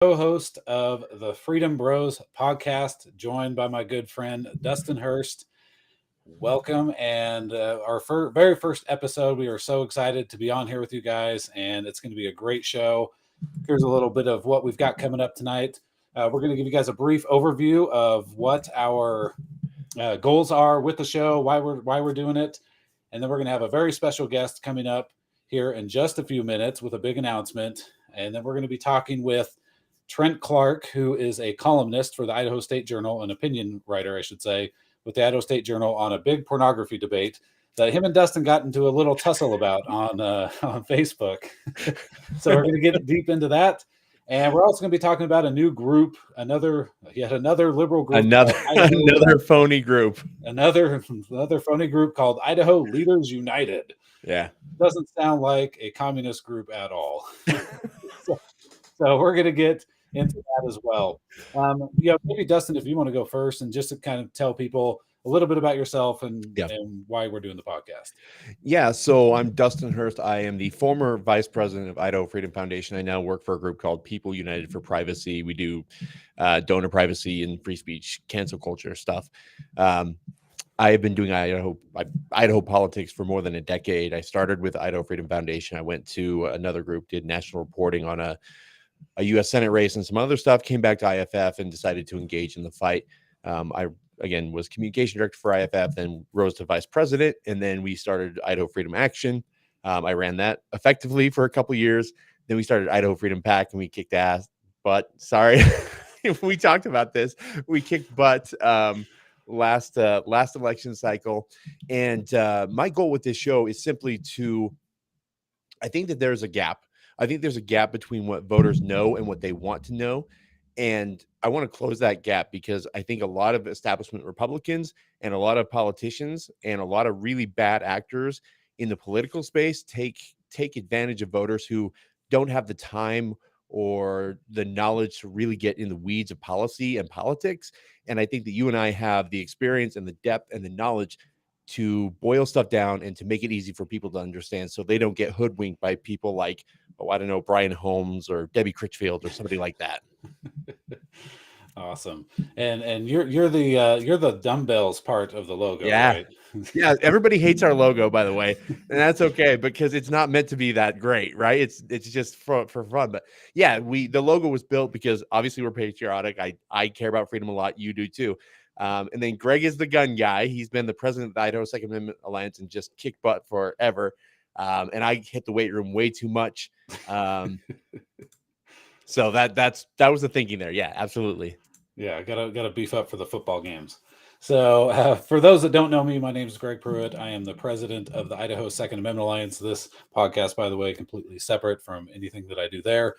co-host of the Freedom Bros podcast, joined by my good friend Dustin Hurst. Welcome, and our very first episode. We are so excited to be on here with you guys, and it's going to be a great show. Here's a little bit of what we've got coming up tonight. We're going to give you guys a brief overview of what our goals are with the show, why we're doing it, and then we're going to have a very special guest coming up here in just a few minutes with a big announcement. And then we're going to be talking with Trent Clark, who is a columnist for the Idaho State Journal, an opinion writer, I should say, with the Idaho State Journal on a big pornography debate that him and Dustin got into a little tussle about on Facebook. So we're going to get deep into that. And we're also going to be talking about a new group, yet another liberal group. Another phony group. Another phony group called Idaho Leaders United. Yeah. Doesn't sound like a communist group at all. So we're going to get into that as well. Maybe Dustin, if you want to go first and just to kind of tell people a little bit about yourself and why we're doing the podcast. Yeah, so I'm Dustin Hurst. I am the former vice president of Idaho Freedom Foundation. I now work for a group called People United for Privacy. We do donor privacy and free speech, cancel culture stuff. I have been doing Idaho politics for more than a decade. I started with Idaho Freedom Foundation. I went to another group, did national reporting on a U.S. Senate race and some other stuff, came back to IFF and decided to engage in the fight. I, again, was communication director for IFF, then rose to vice president, and then we started Idaho Freedom Action. I ran that effectively for a couple years. Then we started Idaho Freedom PAC, and we kicked butt. Sorry, we talked about this. We kicked butt last election cycle. And my goal with this show is simply to, I think that there's a gap. I think there's a gap between what voters know and what they want to know. And I want to close that gap because I think a lot of establishment Republicans and a lot of politicians and a lot of really bad actors in the political space take advantage of voters who don't have the time or the knowledge to really get in the weeds of policy and politics. And I think that you and I have the experience and the depth and the knowledge to boil stuff down and to make it easy for people to understand so they don't get hoodwinked by people like, Brian Holmes or Debbie Critchfield or somebody like that. Awesome. And you're the dumbbells part of the logo, right? Yeah, everybody hates our logo, by the way, and that's okay because it's not meant to be that great, right? It's just for fun. But yeah, the logo was built because obviously we're patriotic. I care about freedom a lot. You do too. And then Greg is the gun guy. He's been the president of the Idaho Second Amendment Alliance and just kicked butt forever. And I hit the weight room way too much. So that was the thinking there. Yeah, absolutely. Yeah, gotta beef up for the football games. So for those that don't know me, my name is Greg Pruett. I am the president of the Idaho Second Amendment Alliance. This podcast, by the way, completely separate from anything that I do there.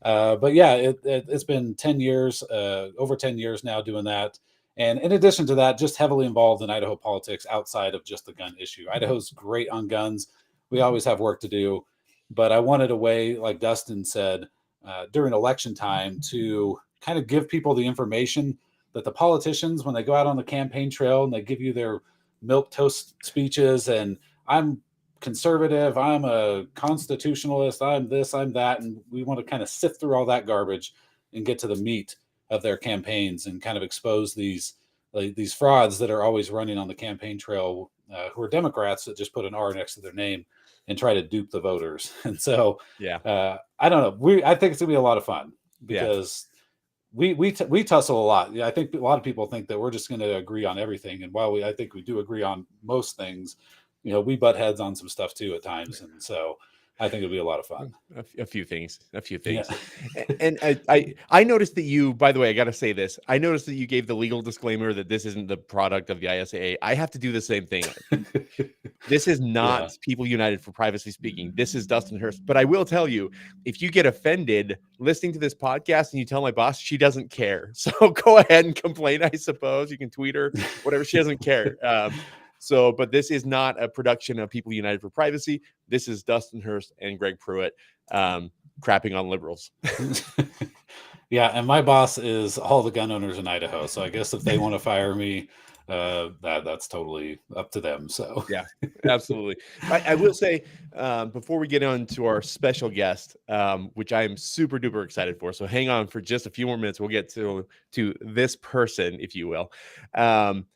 But yeah, it's been 10 years, over 10 years now doing that. And in addition to that, just heavily involved in Idaho politics outside of just the gun issue. Idaho's great on guns. We always have work to do. But I wanted a way, like Dustin said, during election time to kind of give people the information that the politicians, when they go out on the campaign trail and they give you their milquetoast speeches and I'm conservative, I'm a constitutionalist, I'm this, I'm that. And we want to kind of sift through all that garbage and get to the meat of their campaigns and kind of expose these frauds that are always running on the campaign trail, who are Democrats that just put an R next to their name and try to dupe the voters. And so, I don't know. I think it's gonna be a lot of fun because we tussle a lot. Yeah, I think a lot of people think that we're just going to agree on everything, and while I think we do agree on most things, we butt heads on some stuff too at times, and so I think it'll be a lot of fun. A few things. Yeah. And I noticed that you, by the way, I got to say this. I noticed that you gave the legal disclaimer that this isn't the product of the ISAA. I have to do the same thing. This is not People United for Privacy Speaking. This is Dustin Hurst. But I will tell you, if you get offended listening to this podcast and you tell my boss, she doesn't care. So go ahead and complain, I suppose. You can tweet her, whatever. She doesn't care. But this is not a production of People United for Privacy. This is Dustin Hurst and Greg Pruett crapping on liberals. Yeah, and my boss is all the gun owners in Idaho. So I guess if they want to fire me, that's totally up to them. So Yeah, absolutely. I will say, before we get on to our special guest, which I am super duper excited for, so hang on for just a few more minutes. We'll get to this person, if you will.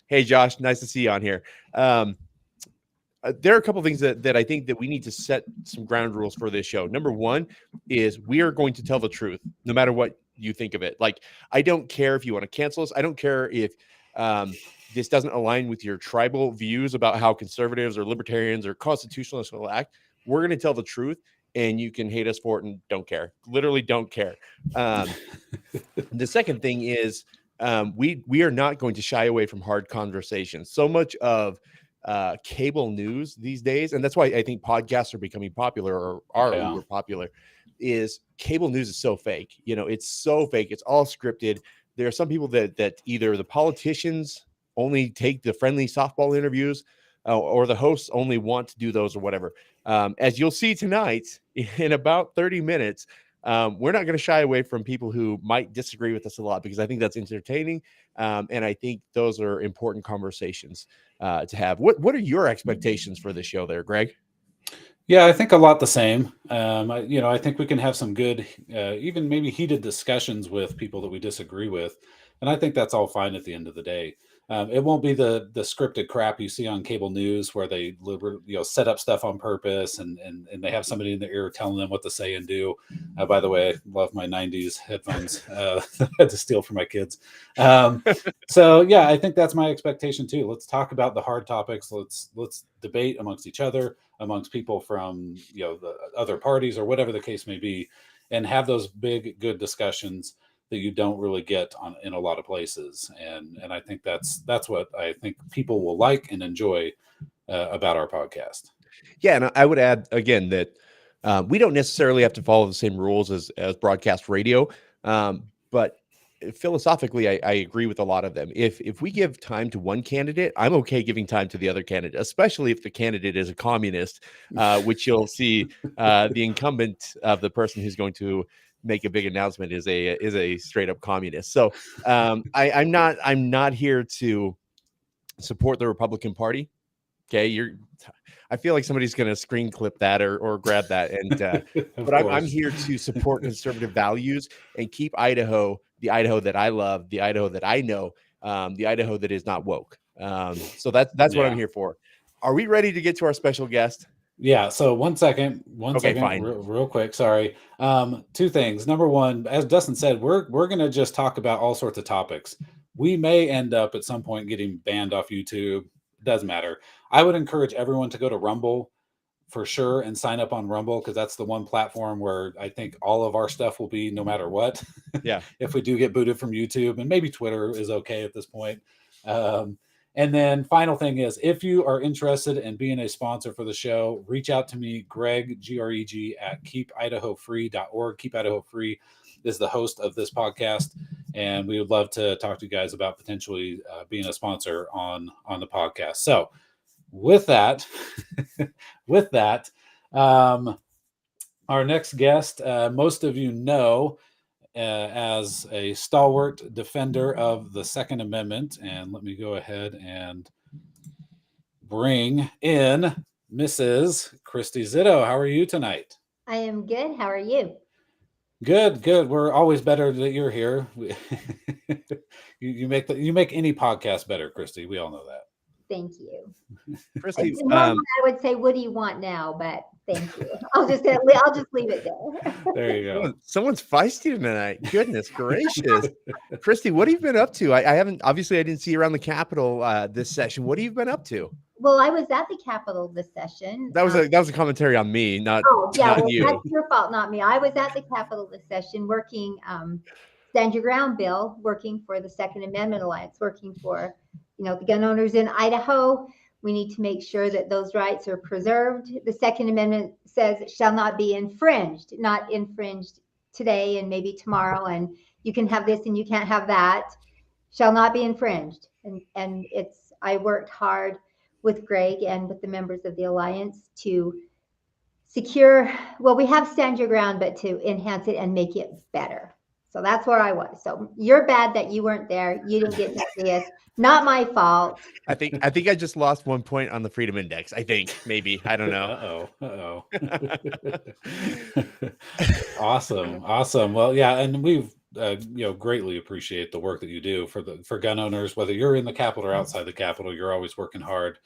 Hey, Josh, nice to see you on here. There are a couple of things that I think that we need to set some ground rules for this show. Number one is we are going to tell the truth, no matter what you think of it. Like, I don't care if you want to cancel us. I don't care if this doesn't align with your tribal views about how conservatives or libertarians or constitutionalists will act. We're going to tell the truth, and you can hate us for it and don't care. Literally don't care. The second thing is we are not going to shy away from hard conversations. So much of cable news these days, and that's why I think podcasts are becoming popular or are uber popular, is cable news is so fake. It's so fake. It's all scripted. There are some people that either the politicians only take the friendly softball interviews or the hosts only want to do those or whatever. As you'll see tonight, in about 30 minutes, we're not going to shy away from people who might disagree with us a lot, because I think that's entertaining. And I think those are important conversations to have. What are your expectations for the show there, Greg? Yeah, I think a lot the same. I think we can have some good, even maybe heated discussions with people that we disagree with, and I think that's all fine at the end of the day. It won't be the scripted crap you see on cable news where they set up stuff on purpose and they have somebody in their ear telling them what to say and do. By the way, I love my '90s headphones. I had to steal from my kids. So yeah, I think that's my expectation too. Let's talk about the hard topics. Let's debate amongst each other, amongst people from the other parties or whatever the case may be, and have those big good discussions that you don't really get in a lot of places. And I think that's what I think people will like and enjoy about our podcast. Yeah, and I would add again that we don't necessarily have to follow the same rules as broadcast radio, but philosophically, I agree with a lot of them. If we give time to one candidate, I'm okay giving time to the other candidate, especially if the candidate is a communist, which you'll see the incumbent of the person who's going to make a big announcement is a straight up communist. So I'm not here to support the Republican Party. Okay, I feel like somebody's going to screen clip that or grab that, and but I'm here to support conservative values and keep Idaho, the Idaho that I love, the Idaho that I know, the Idaho that is not woke. So that's what I'm here for. Are we ready to get to our special guest? Yeah. So one second, fine. real quick. Sorry. Two things. Number one, as Dustin said, we're going to just talk about all sorts of topics. We may end up at some point getting banned off YouTube. Doesn't matter. I would encourage everyone to go to Rumble for sure and sign up on Rumble, because that's the one platform where I think all of our stuff will be, no matter what. Yeah. If we do get booted from YouTube, and maybe Twitter is okay at this point. And then final thing is, if you are interested in being a sponsor for the show, reach out to me, Greg, Greg, at keepidahofree.org. Keep Idaho Free is the host of this podcast, and we would love to talk to you guys about potentially being a sponsor on the podcast. So with that, our next guest, most of you know as a stalwart defender of the Second Amendment. And let me go ahead and bring in Mrs. Christy Zito. How are you tonight? I am good. How are you? Good. We're always better that you're here. You make any podcast better, Christy. We all know that. Thank you. Christy, I would say, what do you want now? But thank you. I'll just leave it there. There you go. Someone's feisty tonight. Goodness gracious. Christy, what have you been up to? I didn't see you around the Capitol this session. What have you been up to? Well, I was at the Capitol this session. That was a commentary on me, not you. That's your fault, not me. I was at the Capitol this session working Stand Your Ground bill, working for the Second Amendment Alliance, working for the gun owners in Idaho. We need to make sure that those rights are preserved. The Second Amendment says it shall not be infringed, not infringed today and maybe tomorrow, and you can have this and you can't have that. Shall not be infringed. And I worked hard with Greg and with the members of the Alliance to secure, we have Stand Your Ground, but to enhance it and make it better. So that's where I was. So you're bad that you weren't there. You didn't get to see us. Not my fault. I think I just lost 1 point on the Freedom Index. I think maybe, I don't know. Awesome. Well, yeah, and we've greatly appreciate the work that you do for gun owners, whether you're in the Capitol or outside the Capitol. You're always working hard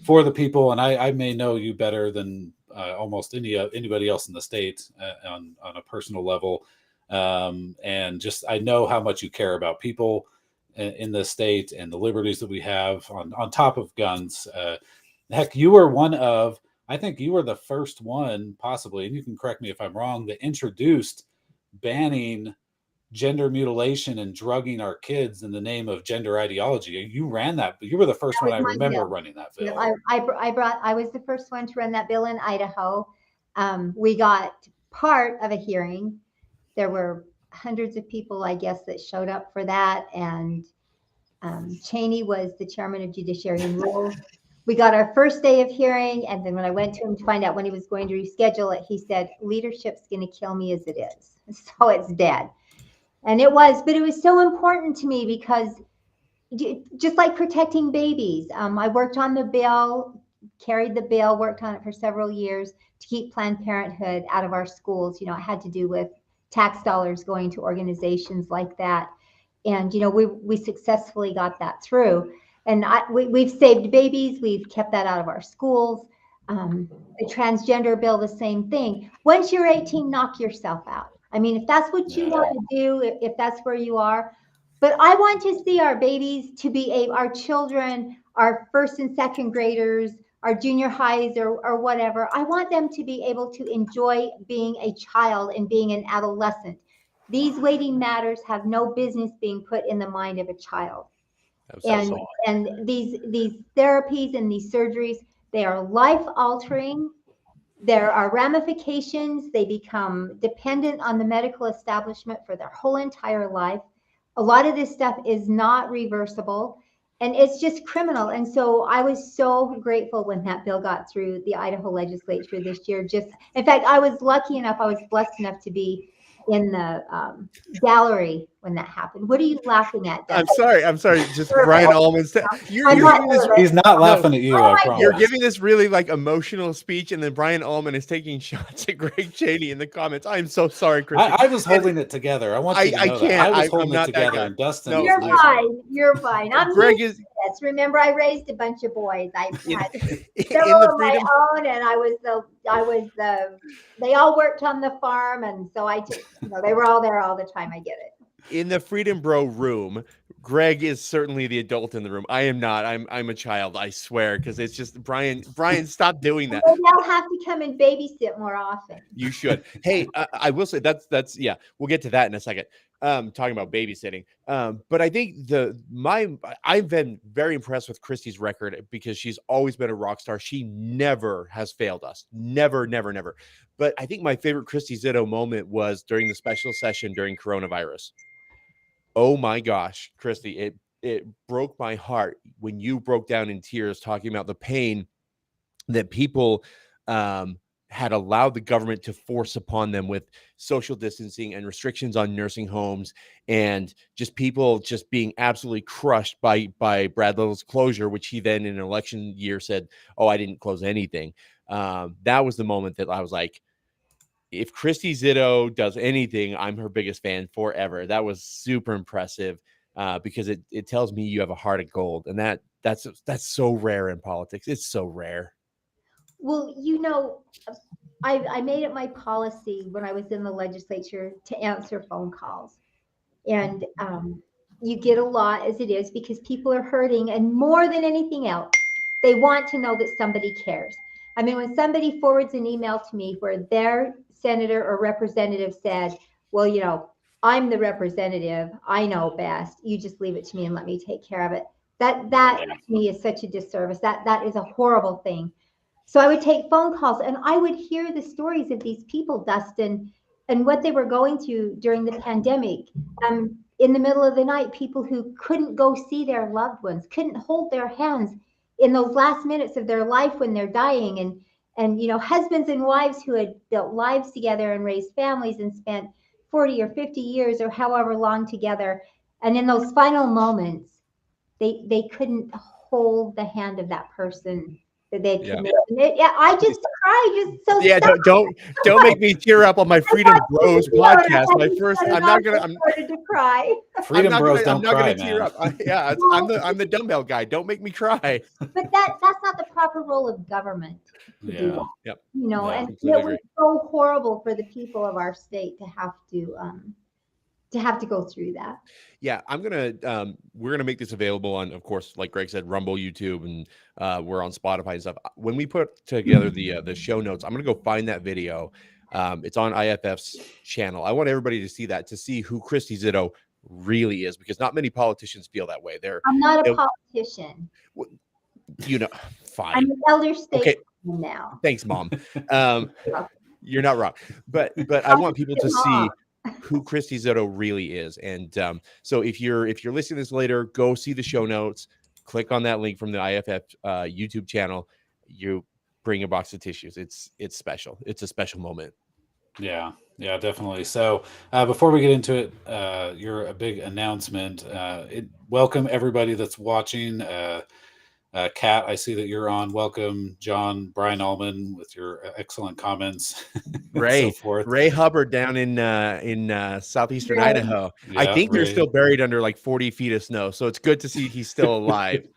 for the people, and I may know you better than almost anybody else in the state on a personal level, and just I know how much you care about people in the state and the liberties that we have on top of guns. Heck, you were I think you were the first one, possibly, and you can correct me if I'm wrong, that introduced banning gender mutilation and drugging our kids in the name of gender ideology. You ran that, but you were the first one I remember running that bill. I was the first one to run that bill in Idaho. We got part of a hearing. There were hundreds of people, I guess, that showed up for that. And Cheney was the chairman of Judiciary and Rules. We got our first day of hearing. And then when I went to him to find out when he was going to reschedule it, he said, leadership's going to kill me as it is. So it's dead. And it was, but it was so important to me because just like protecting babies, I worked on the bill, carried the bill, worked on it for several years to keep Planned Parenthood out of our schools. It had to do with tax dollars going to organizations like that. And, we successfully got that through. And we've saved babies. We've kept that out of our schools. The transgender bill, the same thing. Once you're 18, knock yourself out. I mean, if that's what you want to do, if that's where you are. But I want to see our babies our children, our first and second graders, our junior highs or whatever. I want them to be able to enjoy being a child and being an adolescent. These weighting matters have no business being put in the mind of a child. And these therapies and these surgeries, they are life altering. There are ramifications. They become dependent on the medical establishment for their whole entire life. A lot of this stuff is not reversible, and it's just criminal. And so I was so grateful when that bill got through the Idaho legislature this year. In fact, I was blessed enough to be in the gallery when that happened. What are you laughing at, Doug? I'm sorry. Just Brian Allman's. He's not laughing at you. I promise. You're giving this really emotional speech, and then Brian Allman is taking shots at Greg Cheney in the comments. I'm so sorry, Chris. I was holding it together. I want you to know that. I was holding it together, and Dustin. You're fine. You're fine. Greg is. Yes, remember, I raised a bunch of boys. I had several of my own, and they all worked on the farm, and so they were all there all the time. I get it. In the Freedom Bro room, Greg is certainly the adult in the room. I am not. I'm a child, I swear, because it's just Brian, stop doing that. Maybe I'll have to come and babysit more often. You should. Hey, I will say that's yeah, we'll get to that in a second. Talking about babysitting. But I think I've been very impressed with Christy's record because she's always been a rock star. She never has failed us. Never. But I think my favorite Christy Zito moment was during the special session during coronavirus. Oh my gosh, Christy, it broke my heart when you broke down in tears talking about the pain that people had allowed the government to force upon them with social distancing and restrictions on nursing homes, and just people just being absolutely crushed by Brad Little's closure, which he then in an election year said, oh, I didn't close anything. That was the moment that I was like, if Christy Zito does anything, I'm her biggest fan forever. That was super impressive because it tells me you have a heart of gold, and that's so rare in politics. It's so rare. Well, I made it my policy when I was in the legislature to answer phone calls, and you get a lot as it is because people are hurting, and more than anything else, they want to know that somebody cares. I mean, when somebody forwards an email to me where their senator or representative said, well, I'm the representative, I know best, you just leave it to me and let me take care of it. That to me is such a disservice. That is a horrible thing. So I would take phone calls and I would hear the stories of these people, Dustin, and what they were going through during the pandemic. In the middle of the night, people who couldn't go see their loved ones, couldn't hold their hands in those last minutes of their life when they're dying, and husbands and wives who had built lives together and raised families and spent 40 or 50 years or however long together. And in those final moments, they couldn't hold the hand of that person that they had committed. I just cried, just so yeah. sad. Don't make me tear up on my Freedom Bros podcast. My first, I'm started to cry. Freedom Bros don't cry, tear man. up. I'm the dumbbell guy. Don't make me cry. But that's not the proper role of government to do that. Yep. You know, Yeah, and it completely was agree. so horrible for the people of our state to have to go through that. Yeah, we're gonna make this available on, of course, like Greg said, Rumble, YouTube, and we're on Spotify and stuff. When we put together the show notes, I'm gonna go find that video. It's on IFF's channel. I want everybody to see that, to see who Christy Zito really is, because not many politicians feel that way. I'm not a politician. Fine. I'm an elder statesman Okay. now. Thanks, Mom. You're not wrong, but I want people to see who Christy Zito really is. And so if you're listening to this later, go see the show notes, click on that link from the IFF YouTube channel. You bring a box of tissues. It's special. It's a special moment. Yeah, definitely. So before we get into it, you're a big announcement. Welcome everybody that's watching. Kat, I see that you're on. Welcome, John, Brian Allman, with your excellent comments. Ray, so forth. Ray Hubbard down in southeastern Idaho. Yeah, I think Ray. they're still buried under like 40 feet of snow. So it's good to see he's still alive.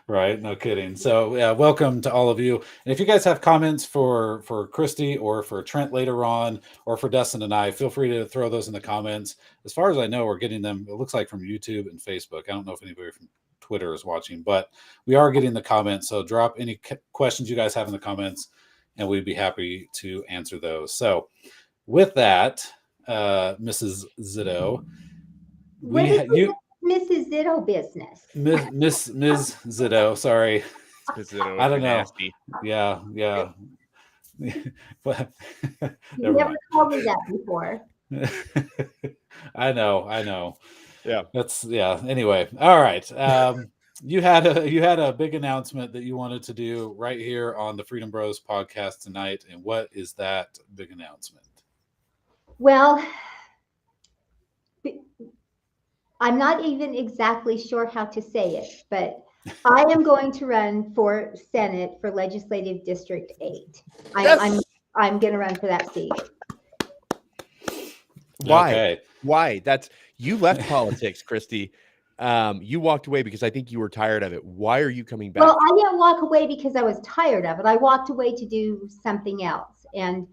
Right, no kidding. So yeah, welcome to all of you. And if you guys have comments for Christy or for Trent later on, or for Dustin and I, feel free to throw those in the comments. As far as I know, we're getting them, it looks like, from YouTube and Facebook. I don't know if anybody from Twitter is watching, but we are getting the comments. So drop any questions you guys have in the comments, and we'd be happy to answer those. So with that, Mrs. Zito, Mrs. Zito business. Ms. Zito, sorry. I don't know. Nasty. Yeah. But You never told me that before. I know. Yeah. Anyway, all right. You had a big announcement that you wanted to do right here on the Freedom Bros podcast tonight, and what is that big announcement? Well, I'm not even exactly sure how to say it, but I am going to run for Senate for Legislative District 8. I'm going to run for that seat. Why? Okay. Why? You left politics, Christy. You walked away because I think you were tired of it. Why are you coming back? Well, I didn't walk away because I was tired of it. I walked away to do something else. And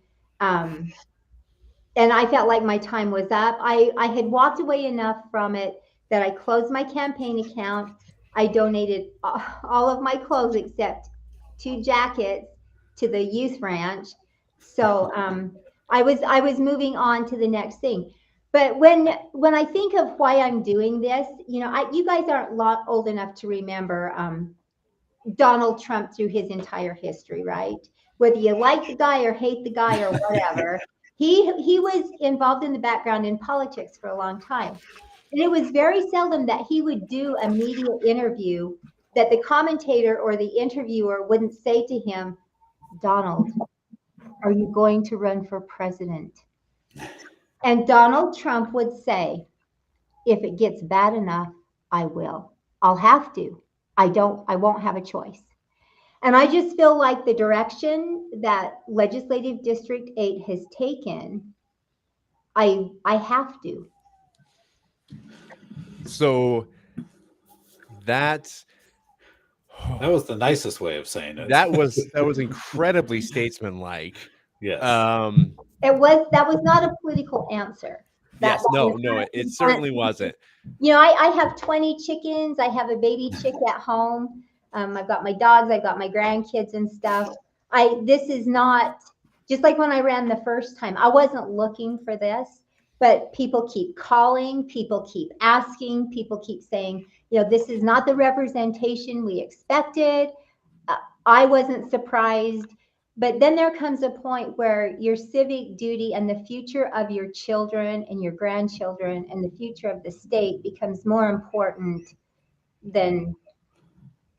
I felt like my time was up. I had walked away enough from it that I closed my campaign account. I donated all of my clothes except 2 jackets to the youth ranch. So I was moving on to the next thing. But when I think of why I'm doing this, you guys aren't old enough to remember Donald Trump through his entire history, right? Whether you like the guy or hate the guy or whatever, he was involved in the background in politics for a long time. And it was very seldom that he would do a media interview that the commentator or the interviewer wouldn't say to him, "Donald, are you going to run for president?" And Donald Trump would say, "If it gets bad enough, I will. I'll have to. I won't have a choice." And I just feel like the direction that Legislative District 8 has taken, I have to. So that was the nicest way of saying it. That was incredibly statesmanlike. Yes. That was not a political answer. Yes, no, it certainly wasn't. I have 20 chickens. I have a baby chick at home. I've got my dogs. I've got my grandkids and stuff. This is not just like when I ran the first time. I wasn't looking for this, but people keep calling. People keep asking. People keep saying, this is not the representation we expected. I wasn't surprised. But then there comes a point where your civic duty and the future of your children and your grandchildren and the future of the state becomes more important than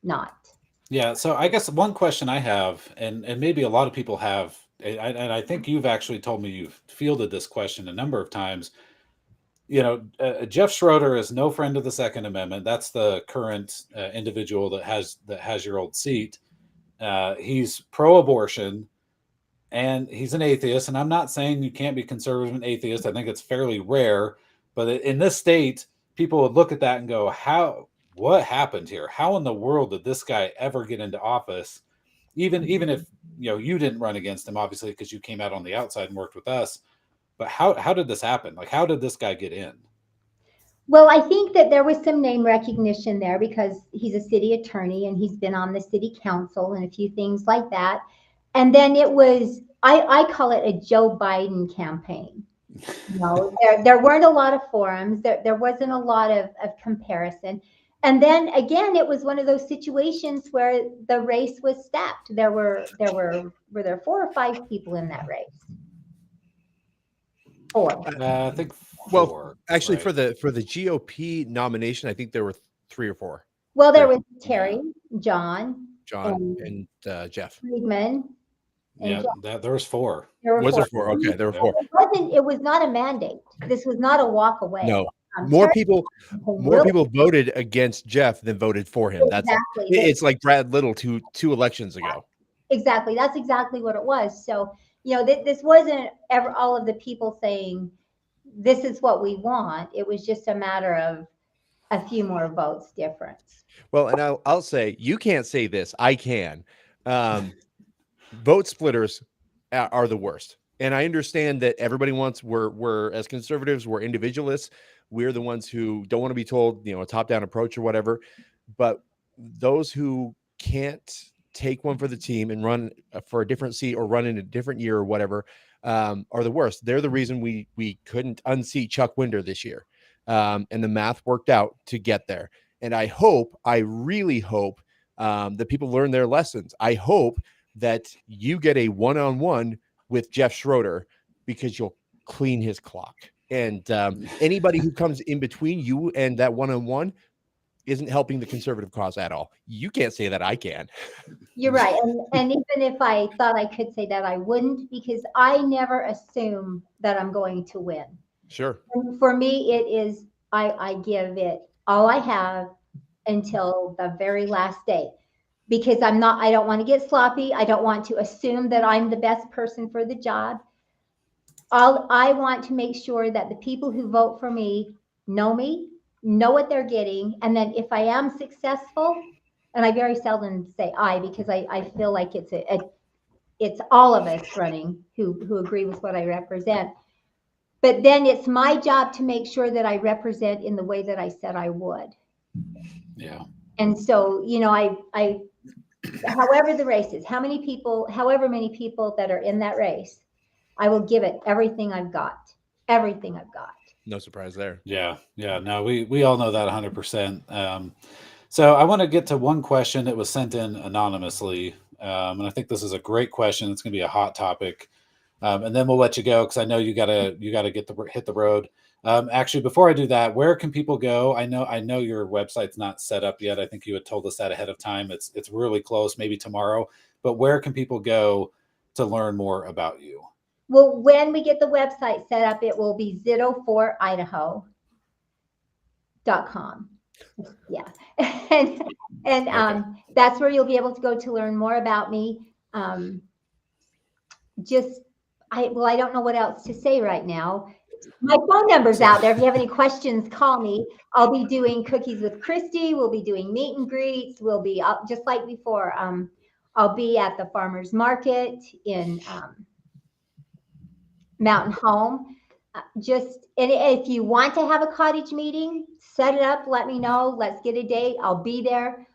not. Yeah. So I guess one question I have, and maybe a lot of people have and I think you've actually told me you've fielded this question a number of times. Jeff Schroeder is no friend of the Second Amendment. That's the current individual that has your old seat. He's pro-abortion, and he's an atheist. And I'm not saying you can't be conservative and atheist. I think it's fairly rare. But in this state, people would look at that and go, what happened here? How in the world did this guy ever get into office? Even if you didn't run against him, obviously, because you came out on the outside and worked with us. But how did this happen? Like, how did this guy get in? Well, I think that there was some name recognition there because he's a city attorney and he's been on the city council and a few things like that. And then it was, I call it a Joe Biden campaign. There weren't a lot of forums. There wasn't a lot of comparison. And then again, it was one of those situations where the race was stacked. Were there 4 or 5 people in that race? 4. I think 4. Well, actually, right? for the GOP nomination, I think there were 3 or 4. Well, there was Terry, John, and Jeff. Friedman. Yeah, there was 4. Was there 4? Okay, there were 4. It was not a mandate. This was not a walk away. No, more people voted against Jeff than voted for him. Exactly. It's like Brad Little 2 elections ago. Exactly. That's exactly what it was. So, this wasn't ever all of the people saying, this is what we want. It was just a matter of a few more votes difference. Well, and I'll say, you can't say this. I can. Vote splitters are the worst. And I understand that everybody wants, we're as conservatives, we're individualists. We're the ones who don't want to be told, a top-down approach or whatever. But those who can't take one for the team and run for a different seat or run in a different year or whatever are the worst. They're the reason we couldn't unseat Chuck Winder this year. And the math worked out to get there. And I really hope that people learn their lessons. I hope that you get a one-on-one with Jeff Schroeder because you'll clean his clock. And anybody who comes in between you and that one-on-one isn't helping the conservative cause at all. You can't say that. I can. You're right. And even if I thought I could say that, I wouldn't, because I never assume that I'm going to win. Sure. And for me, it is, I give it all I have until the very last day, because I don't want to get sloppy. I don't want to assume that I'm the best person for the job. I want to make sure that the people who vote for me, know what they're getting. And then if I am successful, and I very seldom say because I feel like it's all of us running who agree with what I represent. But then it's my job to make sure that I represent in the way that I said I would. Yeah. And so, I however the race is, however many people that are in that race, I will give it everything I've got. Everything I've got. No surprise there. Yeah. No, we all know that 100%. So I want to get to one question that was sent in anonymously. And I think this is a great question. It's going to be a hot topic. And then we'll let you go, because I know you gotta hit the road. Actually, before I do that, where can people go? I know your website's not set up yet. I think you had told us that ahead of time. It's really close, maybe tomorrow. But where can people go to learn more about you? Well, when we get the website set up, it will be Zito4Idaho.com. Yeah. And Okay. That's where you'll be able to go to learn more about me. I don't know what else to say right now. My phone number's out there. If you have any questions, call me. I'll be doing cookies with Christy. We'll be doing meet and greets. We'll be just like before. I'll be at the farmers market in Mountain Home. And if you want to have a cottage meeting, set it up. Let me know. Let's get a date. I'll be there.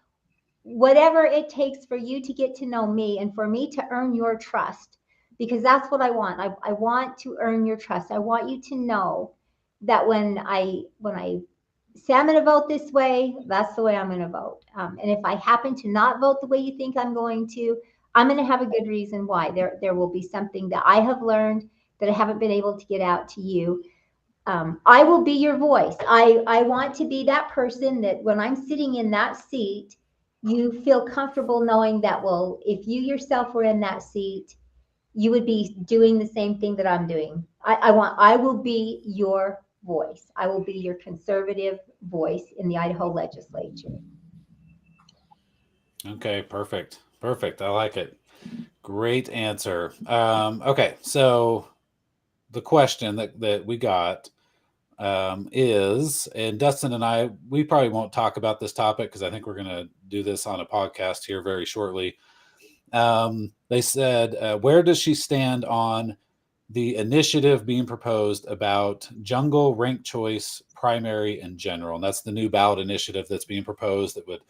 Whatever it takes for you to get to know me and for me to earn your trust. Because that's what I want. I want to earn your trust. I want you to know that when I say I'm going to vote this way, that's the way I'm going to vote. And if I happen to not vote the way you think I'm going to have a good reason why. There will be something that I have learned that I haven't been able to get out to you. I will be your voice. I want to be that person that when I'm sitting in that seat, you feel comfortable knowing that, well, if you yourself were in that seat, you would be doing the same thing that I'm doing. I will be your voice. I will be your conservative voice in the Idaho legislature. Okay, perfect. Perfect. I like it. Great answer. Okay, so the question that we got is, and Dustin and I, we probably won't talk about this topic because I think we're going to do this on a podcast here very shortly. They said, where does she stand on the initiative being proposed about jungle ranked choice primary in general? And that's the new ballot initiative that's being proposed that would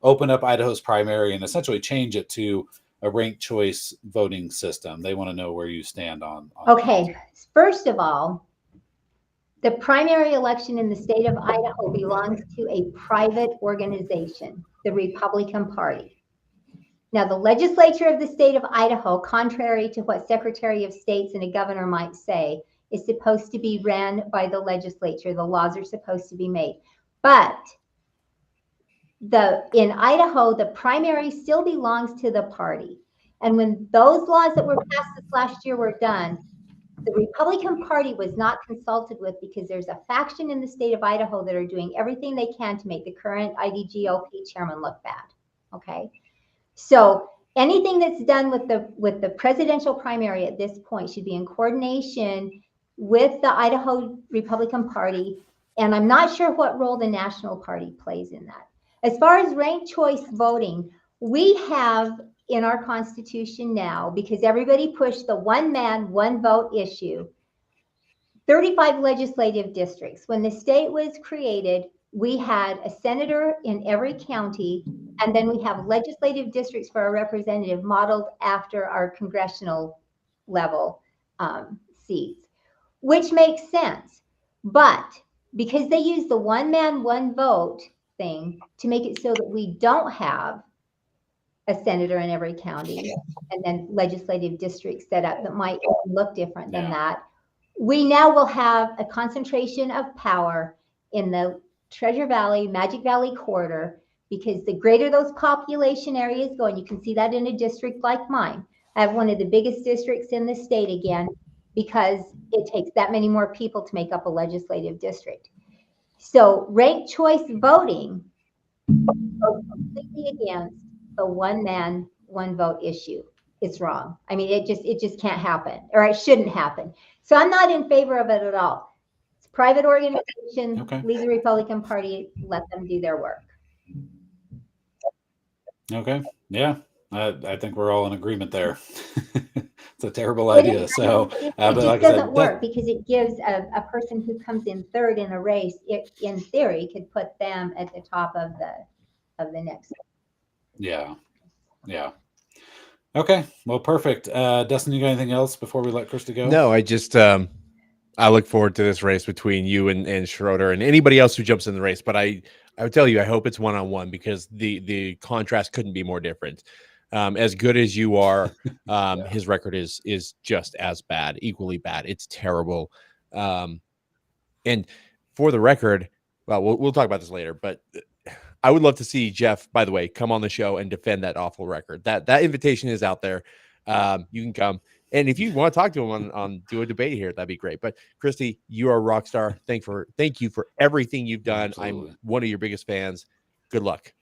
open up Idaho's primary and essentially change it to a ranked choice voting system. They want to know where you stand on okay, first of all, the primary election in the state of Idaho belongs to a private organization, the Republican Party. Now, the legislature of the state of Idaho, contrary to what Secretary of States and a governor might say, is supposed to be ran by the legislature. The laws are supposed to be made. But in Idaho, the primary still belongs to the party. And when those laws that were passed this last year were done, the Republican Party was not consulted with because there's a faction in the state of Idaho that are doing everything they can to make the current IDGOP chairman look bad. Okay, so anything that's done with the presidential primary at this point should be in coordination with the Idaho Republican Party, and I'm not sure what role the National Party plays in that. As far as ranked choice voting, we have in our Constitution now, because everybody pushed the one man, one vote issue, 35 legislative districts. When the state was created, we had a senator in every county, and then we have legislative districts for our representative modeled after our congressional level seats, which makes sense. But because they use the one man, one vote thing to make it so that we don't have a senator in every county and then legislative districts set up that might look different than that, we now will have a concentration of power in the Treasure Valley, Magic Valley corridor, because the greater those population areas go, and you can see that in a district like mine. I have one of the biggest districts in the state again, because it takes that many more people to make up a legislative district. So ranked choice voting goes completely against the one man, one vote issue. It's wrong. I mean, it just can't happen, or it shouldn't happen. So I'm not in favor of it at all. It's a private organization. Okay. Leave the Republican Party, let them do their work. Okay. Yeah. I think we're all in agreement there. It's a terrible idea. So it but just like I doesn't said, work because it gives a person who comes in third in a race, it in theory could put them at the top of the next. Yeah. Okay. Well, perfect. Dustin, you got anything else before we let Christy go? No, I just I look forward to this race between you and Schroeder and anybody else who jumps in the race. But I would tell you, I hope it's one-on-one, because the contrast couldn't be more different. As good as you are, his record is just as bad, equally bad. It's terrible. And for the record, well, we'll talk about this later, but I would love to see Jeff, by the way, come on the show and defend that awful record. That invitation is out there. You can come. And if you want to talk to him on do a debate here, that'd be great. But Christy, you are a rock star. Thank you for everything you've done. Absolutely. I'm one of your biggest fans. Good luck.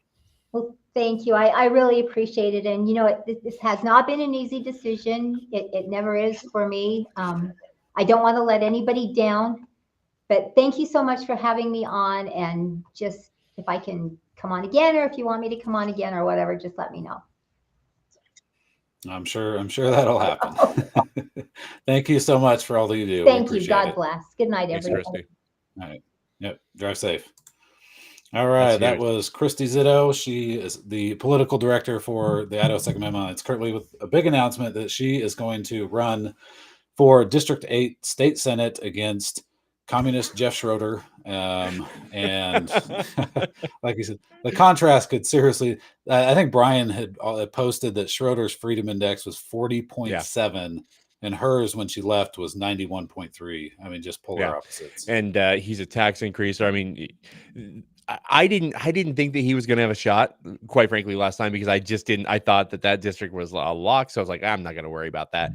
Well, thank you. I really appreciate it. And, this has not been an easy decision. It never is for me. I don't want to let anybody down, but thank you so much for having me on. And just if I can come on again, or if you want me to come on again or whatever, just let me know. I'm sure that'll happen. Thank you so much for all that you do. Thank you. God bless. Good night, Thanks, everybody. Christy. All right. Yep. Drive safe. All right. That was Christy Zito. She is the political director for the Idaho Second Amendment. It's currently with a big announcement that she is going to run for District 8 State Senate against Communist Jeff Schroeder. And like you said, the contrast could seriously, I think Brian had posted that Schroeder's freedom index was 40.7 and hers when she left was 91.3. I mean, just polar opposites. And he's a tax increaser. I mean, I didn't think that he was going to have a shot, quite frankly, last time, because I thought that district was a lock. So I was like, I'm not going to worry about that.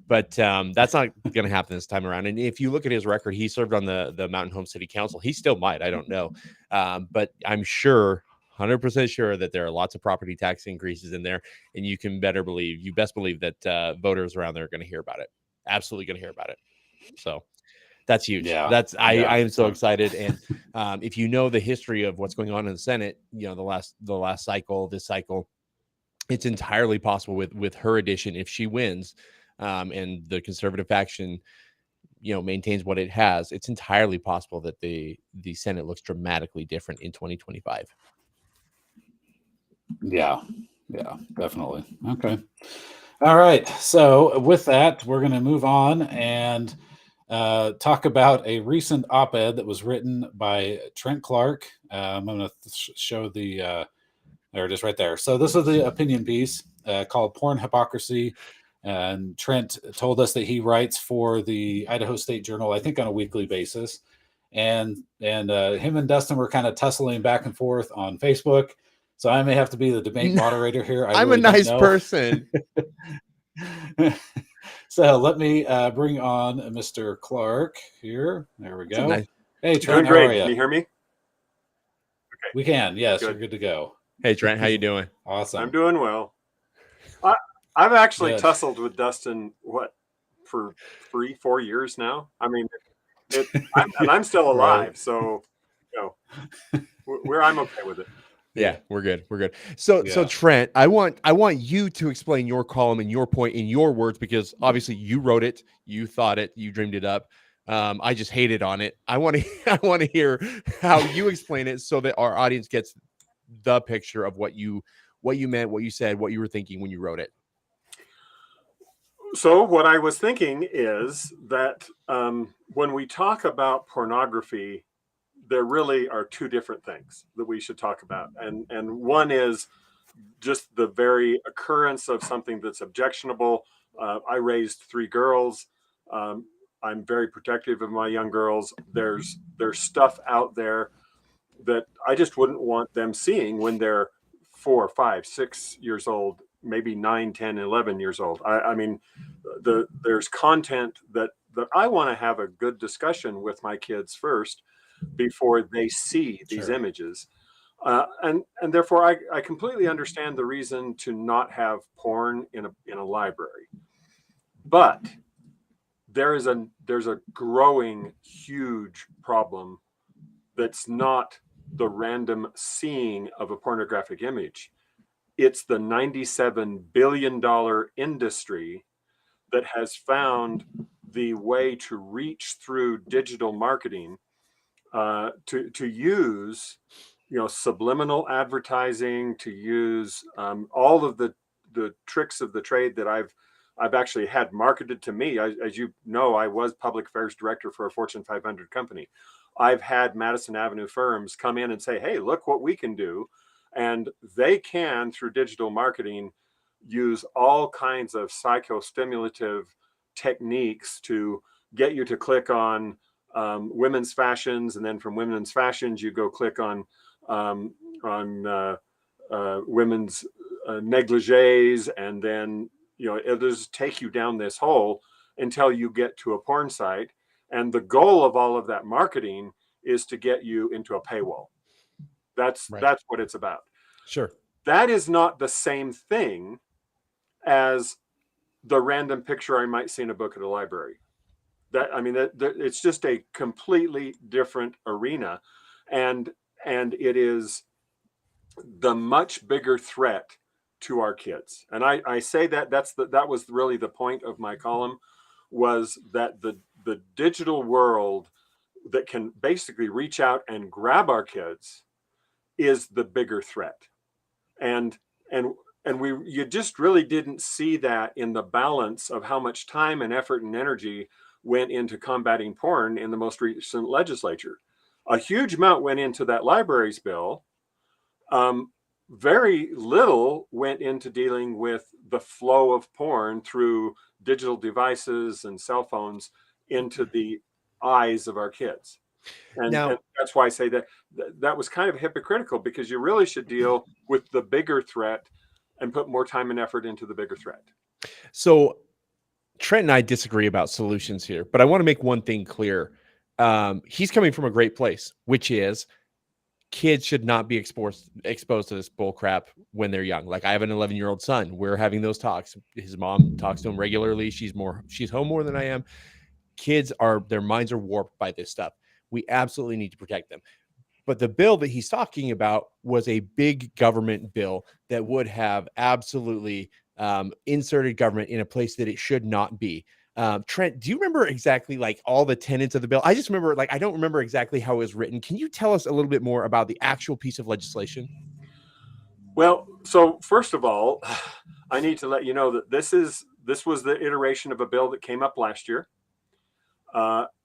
But that's not going to happen this time around. And if you look at his record, he served on the Mountain Home City Council. He still might, I don't know. But I'm sure, 100% sure that there are lots of property tax increases in there. And you best believe that voters around there are going to hear about it. Absolutely going to hear about it. So that's huge. Yeah. I am so excited. And if you know the history of what's going on in the Senate, the last cycle, this cycle, it's entirely possible with her addition, if she wins, and the conservative faction, maintains what it has, it's entirely possible that the Senate looks dramatically different in 2025. Yeah, definitely. Okay. All right. So with that, we're going to move on and talk about a recent op-ed that was written by Trent Clark. I'm going to show there it is right there. So this is the opinion piece called Porn Hypocrisy. And Trent told us that he writes for the Idaho State Journal, I think on a weekly basis. And him and Dustin were kind of tussling back and forth on Facebook. So I may have to be the debate moderator here. I'm really a nice person. So let me bring on Mr. Clark here. There we go. Hey, Trent, how are you? Can you hear me? Okay. We can. Yes, you're good to go. Hey, Trent, how you doing? Awesome. I'm doing well. I've actually tussled with Dustin, for 3-4 years now. I mean, I'm still alive, right. So I'm okay with it. Yeah, we're good. So Trent, I want you to explain your column and your point in your words, because obviously you wrote it, you thought it, you dreamed it up. I just hated on it. I want to hear how you explain it so that our audience gets the picture of what you meant, what you said, what you were thinking when you wrote it. So what I was thinking is that when we talk about pornography, there really are two different things that we should talk about. And one is just the very occurrence of something that's objectionable. I raised 3 girls. I'm very protective of my young girls. There's stuff out there that I just wouldn't want them seeing when they're 4, 5, 6 years old, maybe 9, 10, 11 years old. I mean, there's content that I want to have a good discussion with my kids first before they see these images. And therefore I completely understand the reason to not have porn in a library. But there's a growing huge problem that's not the random seeing of a pornographic image. It's the $97 billion industry that has found the way to reach through digital marketing to use, subliminal advertising, to use all of the tricks of the trade that I've actually had marketed to me. As you know, I was public affairs director for a Fortune 500 company. I've had Madison Avenue firms come in and say, hey, look what we can do. And they can, through digital marketing, use all kinds of psychostimulative techniques to get you to click on women's fashions, and then from women's fashions you go click on women's negligees, and then it'll just take you down this hole until you get to a porn site. And the goal of all of that marketing is to get you into a paywall. That's what it's about. Sure. That is not the same thing as the random picture I might see in a book at a library. It's just a completely different arena, and it is the much bigger threat to our kids. And I say that was really the point of my column, was that the digital world that can basically reach out and grab our kids is the bigger threat. And you just really didn't see that in the balance of how much time and effort and energy went into combating porn in the most recent legislature. A huge amount went into that libraries bill. Very little went into dealing with the flow of porn through digital devices and cell phones into the eyes of our kids. Now- and that's why I say that was kind of hypocritical, because you really should deal with the bigger threat and put more time and effort into the bigger threat. So Trent and I disagree about solutions here, but I want to make one thing clear. He's coming from a great place, which is kids should not be exposed to this bull crap when they're young. Like, I have an 11-year-old son. We're having those talks. His mom talks to him regularly. She's home more than I am. Kids their minds are warped by this stuff. We absolutely need to protect them. But the bill that he's talking about was a big government bill that would have absolutely inserted government in a place that it should not be. Trent, do you remember exactly like all the tenets of the bill? I just remember, like, I don't remember exactly how it was written. Can you tell us a little bit more about the actual piece of legislation? Well, so first of all, I need to let you know that this was the iteration of a bill that came up last year.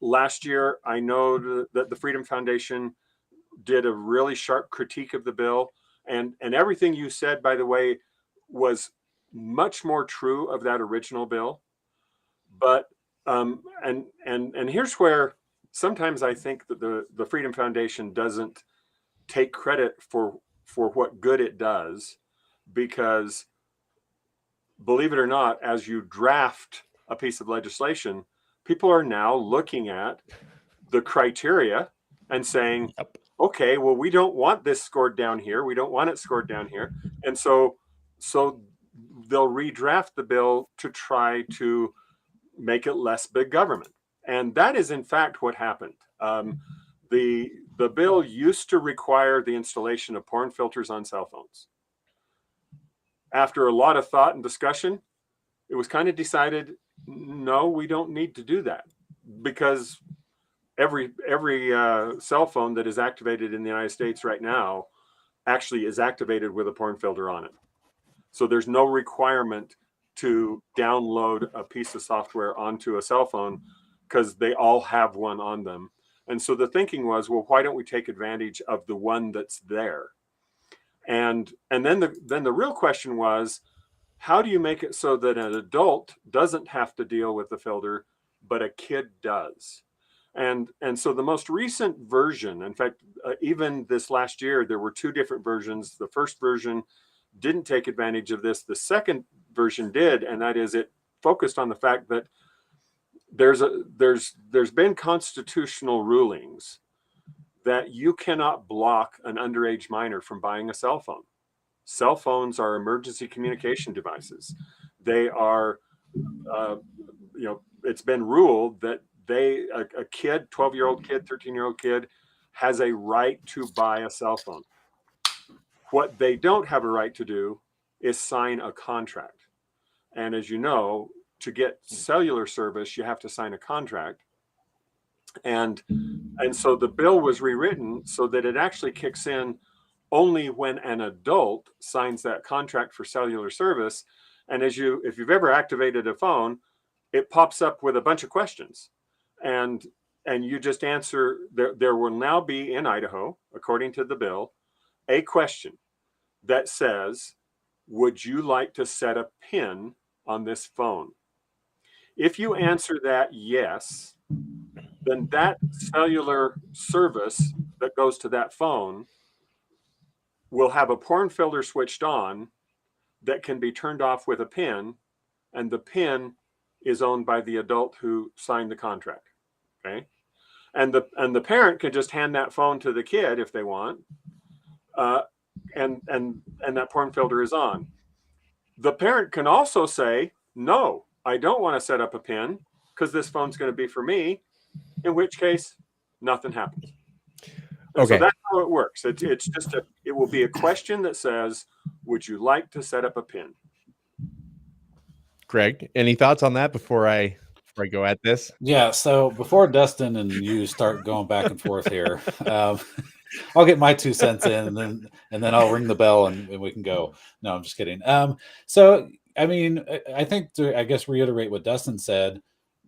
Last year, I know that the Freedom Foundation did a really sharp critique of the bill, and everything you said, by the way, was much more true of that original bill. But and here's where sometimes I think that the Freedom Foundation doesn't take credit for what good it does, because believe it or not, as you draft a piece of legislation, people are now looking at the criteria and saying, Yep. okay, well, we don't want this scored down here. We don't want it scored down here. And so they'll redraft the bill to try to make it less big government. And that is in fact what happened. The bill used to require the installation of porn filters on cell phones. After a lot of thought and discussion, it was kind of decided, no, we don't need to do that, because every cell phone that is activated in the United States right now actually is activated with a porn filter on it. So there's no requirement to download a piece of software onto a cell phone, because they all have one on them. And so the thinking was, well, why don't we take advantage of the one that's there? And then the real question was, how do you make it so that an adult doesn't have to deal with the filter, but a kid does? And so the most recent version, in fact, even this last year, there were two different versions. The first version didn't take advantage of this. The second version did, and that is, it focused on the fact that there's been constitutional rulings that you cannot block an underage minor from buying a cell phone. Cell phones are emergency communication devices. They are, it's been ruled that a kid, 12-year-old kid, 13-year-old kid, has a right to buy a cell phone. What they don't have a right to do is sign a contract. And as you know, to get cellular service, you have to sign a contract. And so the bill was rewritten so that it actually kicks in only when an adult signs that contract for cellular service. And if you've ever activated a phone, it pops up with a bunch of questions. And you just answer. There will now be in Idaho, according to the bill, a question that says, would you like to set a PIN on this phone? If you answer that yes, then that cellular service that goes to that phone will have a porn filter switched on that can be turned off with a PIN, and the PIN is owned by the adult who signed the contract. Okay, and the parent can just hand that phone to the kid if they want, and that porn filter is on. The parent can also say, no, I don't want to set up a PIN because this phone's going to be for me, in which case nothing happens. Okay. So that's how it works. It will be a question that says, would you like to set up a PIN? Greg, any thoughts on that before I go at this? Yeah. So before Dustin and you start going back and forth here, I'll get my 2 cents in, and then I'll ring the bell and we can go. No, I'm just kidding. So I mean, I think to, I guess, reiterate what Dustin said,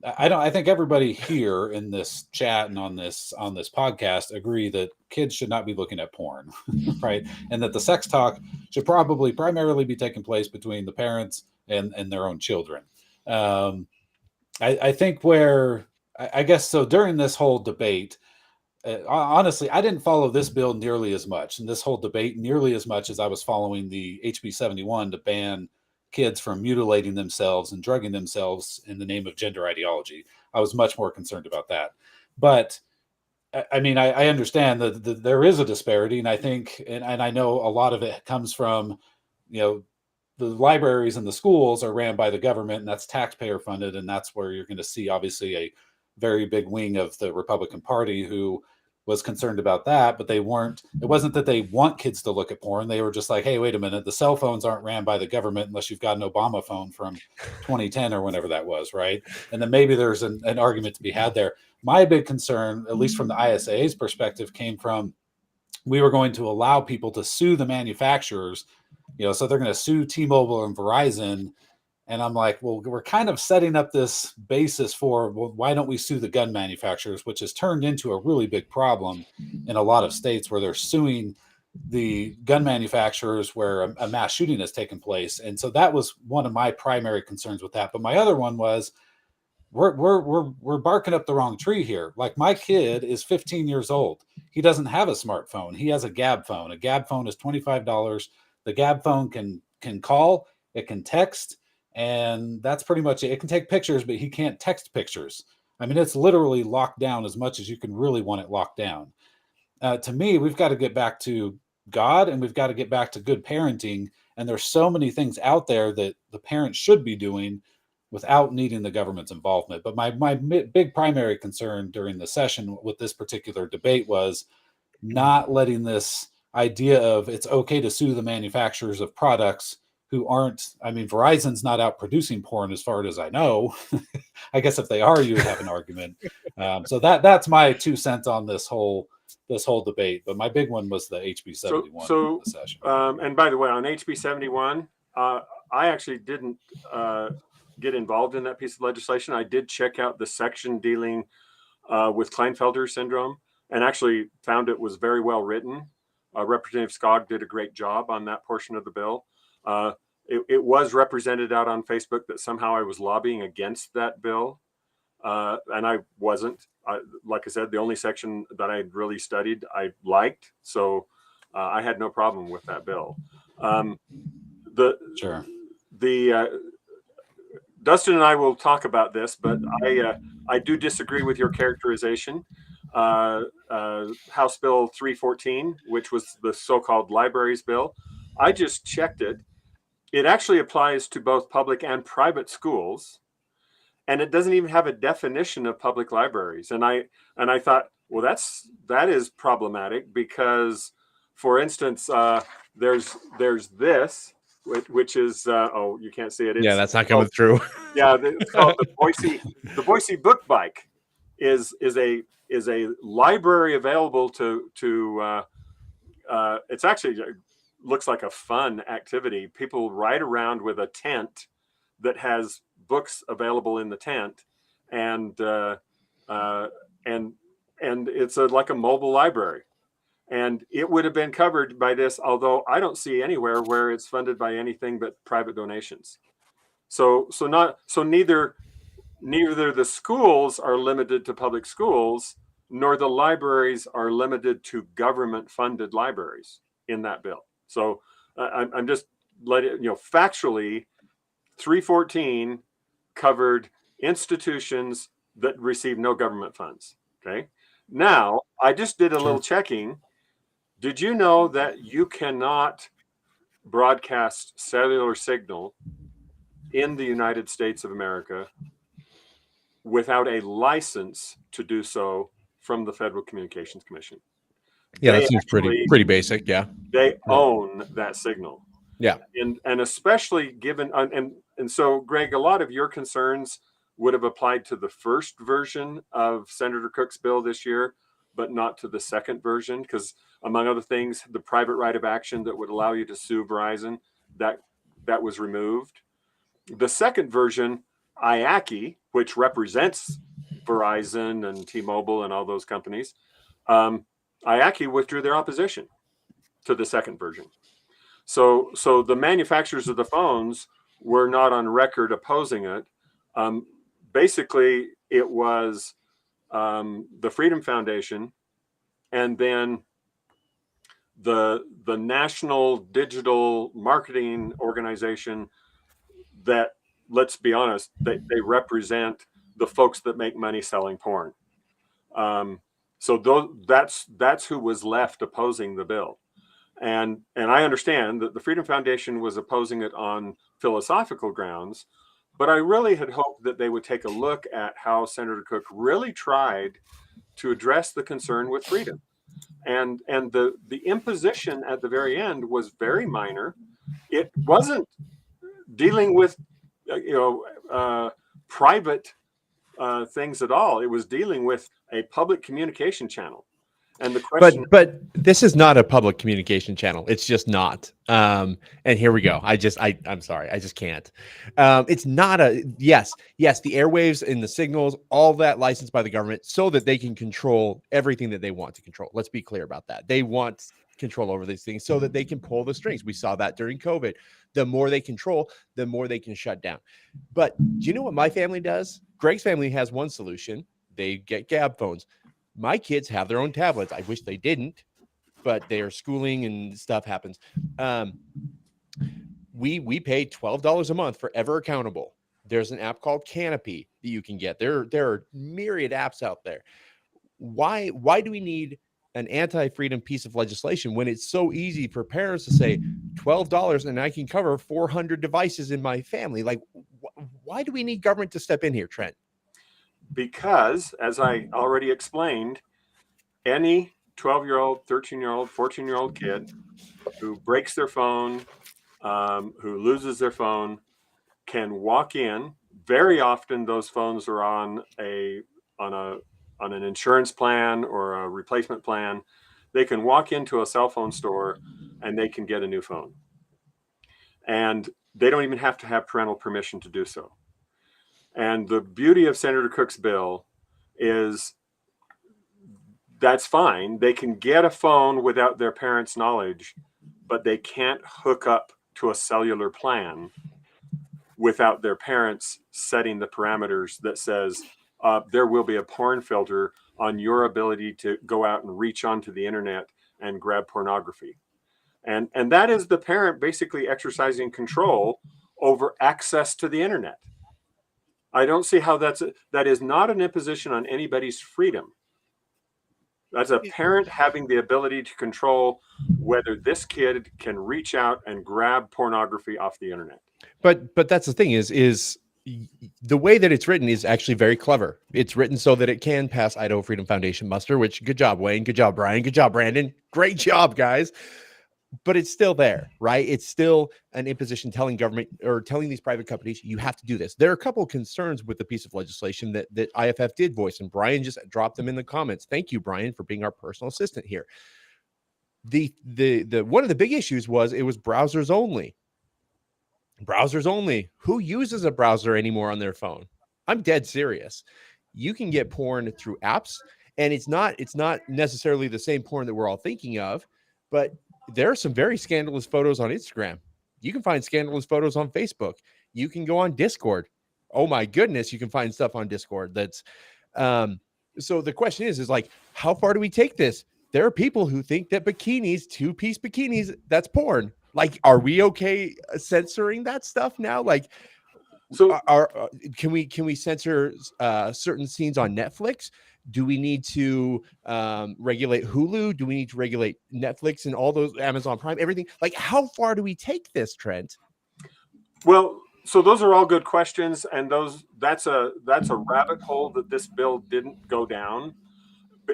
I think everybody here in this chat and on this podcast agree that kids should not be looking at porn, right? And that the sex talk should probably primarily be taking place between the parents and their own children. I think where I guess so during this whole debate, honestly, I didn't follow this bill nearly as much, and this whole debate nearly as much as I was following the HB 71 to ban kids from mutilating themselves and drugging themselves in the name of gender ideology. I was much more concerned about that. But I mean, I understand that there is a disparity, and I think, and I know a lot of it comes from, the libraries and the schools are ran by the government, and that's taxpayer funded, and that's where you're going to see obviously a very big wing of the Republican Party who was concerned about that, but it wasn't that they want kids to look at porn. They were just like, hey, wait a minute, the cell phones aren't ran by the government unless you've got an Obama phone from 2010 or whenever that was, right? And then maybe there's an argument to be had there. My big concern, at least from the ISAA's perspective, came from we were going to allow people to sue the manufacturers, so they're going to sue T-Mobile and Verizon. And I'm like, well, we're kind of setting up this basis for, well, why don't we sue the gun manufacturers, which has turned into a really big problem in a lot of states where they're suing the gun manufacturers where a mass shooting has taken place. And so that was one of my primary concerns with that. But my other one was we're barking up the wrong tree here. Like, my kid is 15 years old. He doesn't have a smartphone. He has a Gab phone. A Gab phone is $25. The Gab phone can call, it can text, and that's pretty much it. It can take pictures, but he can't text pictures. I mean, it's literally locked down as much as you can really want it locked down. To me, we've got to get back to God, and we've got to get back to good parenting. And there's so many things out there that the parents should be doing without needing the government's involvement. But my big primary concern during the session with this particular debate was not letting this idea of it's okay to sue the manufacturers of products who aren't, I mean, Verizon's not out producing porn as far as I know. I guess if they are, you would have an argument. So that's my 2 cents on this whole debate. But my big one was the HB 71 session. And by the way, on HB 71, I actually didn't get involved in that piece of legislation. I did check out the section dealing with Klinefelter syndrome, and actually found it was very well written. Representative Skog did a great job on that portion of the bill. It was represented out on Facebook that somehow I was lobbying against that bill. And I wasn't. Like I said, the only section that I really studied, I liked. So I had no problem with that bill. Dustin and I will talk about this, but I do disagree with your characterization. House Bill 314, which was the so-called libraries bill, I just checked it. It actually applies to both public and private schools, and it doesn't even have a definition of public libraries. And I thought, well, that is problematic because, for instance, there's this, which is you can't see it. That's not coming through. Yeah, it's called the Boise Book Bike. Is a library available to it's actually looks like a fun activity. People ride around with a tent that has books available in the tent, and it's like a mobile library, and it would have been covered by this, although I don't see anywhere where it's funded by anything but private donations. So neither the schools are limited to public schools, nor the libraries are limited to government-funded libraries in that bill. So I'm just letting factually, 314 covered institutions that receive no government funds. Okay. Now, I just did a little checking. Did you know that you cannot broadcast cellular signal in the United States of America without a license to do so from the Federal Communications Commission? Yeah, that seems pretty basic. Yeah, they own that signal. Yeah, and especially given and so, Greg, a lot of your concerns would have applied to the first version of Senator Cook's bill this year, but not to the second version, because among other things, the private right of action that would allow you to sue Verizon, that was removed. The second version, IACI, which represents Verizon and T-Mobile and all those companies, IACI withdrew their opposition to the second version. So the manufacturers of the phones were not on record opposing it. Basically, it was the Freedom Foundation and then the national digital marketing organization that, let's be honest, they represent the folks that make money selling porn. So that's who was left opposing the bill. And I understand that the Freedom Foundation was opposing it on philosophical grounds, but I really had hoped that they would take a look at how Senator Cook really tried to address the concern with freedom. And the imposition at the very end was very minor. It wasn't dealing with private things at all. It was dealing with a public communication channel. And the question, but this is not a public communication channel. It's just not. And here we go. I'm sorry. I just can't. It's not yes, the airwaves and the signals, all that licensed by the government so that they can control everything that they want to control. Let's be clear about that. They want control over these things so that they can pull the strings. We saw that during COVID. The more they control, the more they can shut down. But do you know what my family does? Greg's family has one solution. They get Gab phones. My kids have their own tablets. I wish they didn't, but their schooling and stuff happens. We pay $12 a month for Ever Accountable. There's an app called Canopy that you can get. There are myriad apps out there. Why do we need an anti-freedom piece of legislation when it's so easy for parents to say $12 and I can cover 400 devices in my family? Like, why do we need government to step in here, Trent? Because, as I already explained, any 12-year-old, 13-year-old, 14-year-old kid who breaks their phone, who loses their phone, can walk in. Very often, those phones are on an insurance plan or a replacement plan. They can walk into a cell phone store and they can get a new phone, and they don't even have to have parental permission to do so. And the beauty of Senator Cook's bill is that's fine. They can get a phone without their parents' knowledge, but they can't hook up to a cellular plan without their parents setting the parameters that says there will be a porn filter on your ability to go out and reach onto the internet and grab pornography. And that is the parent basically exercising control over access to the internet. I don't see how that is not an imposition on anybody's freedom. That's a parent having the ability to control whether this kid can reach out and grab pornography off the internet. But that's the thing is the way that it's written is actually very clever. It's written so that it can pass Idaho Freedom Foundation muster, which good job, Wayne. Good job, Brian. Good job, Brandon. Great job, guys. But it's still there, right? It's still an imposition telling government or telling these private companies, you have to do this. There are a couple of concerns with the piece of legislation that IFF did voice, and Brian just dropped them in the comments. Thank you, Brian, for being our personal assistant here. The one of the big issues was it was browsers only. Browsers only. Who uses a browser anymore on their phone? I'm dead serious. You can get porn through apps, and it's not necessarily the same porn that we're all thinking of, but there are some very scandalous photos on Instagram. You can find scandalous photos on Facebook. You can go on Discord. Oh my goodness, you can find stuff on Discord. That's so the question is like, how far do we take this? There are people who think that bikinis, two-piece bikinis, that's porn. Like, are we okay censoring that stuff now? Like, so can we censor certain scenes on Netflix? Do we need to regulate Hulu? Do we need to regulate Netflix and all those, Amazon Prime, everything? Like, how far do we take this, Trent? Well, so those are all good questions, and that's a rabbit hole that this bill didn't go down,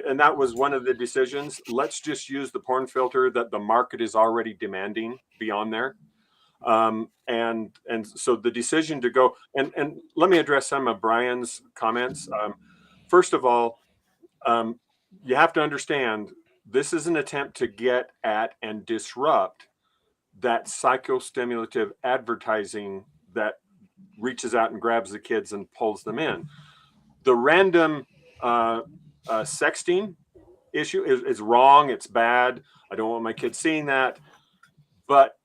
and that was one of the decisions. Let's just use the porn filter that the market is already demanding be on there. And so the decision to go and let me address some of Brian's comments. First of all, you have to understand this is an attempt to get at and disrupt that psychostimulative advertising that reaches out and grabs the kids and pulls them in. The random sexting issue is wrong. It's bad. I don't want my kids seeing that. But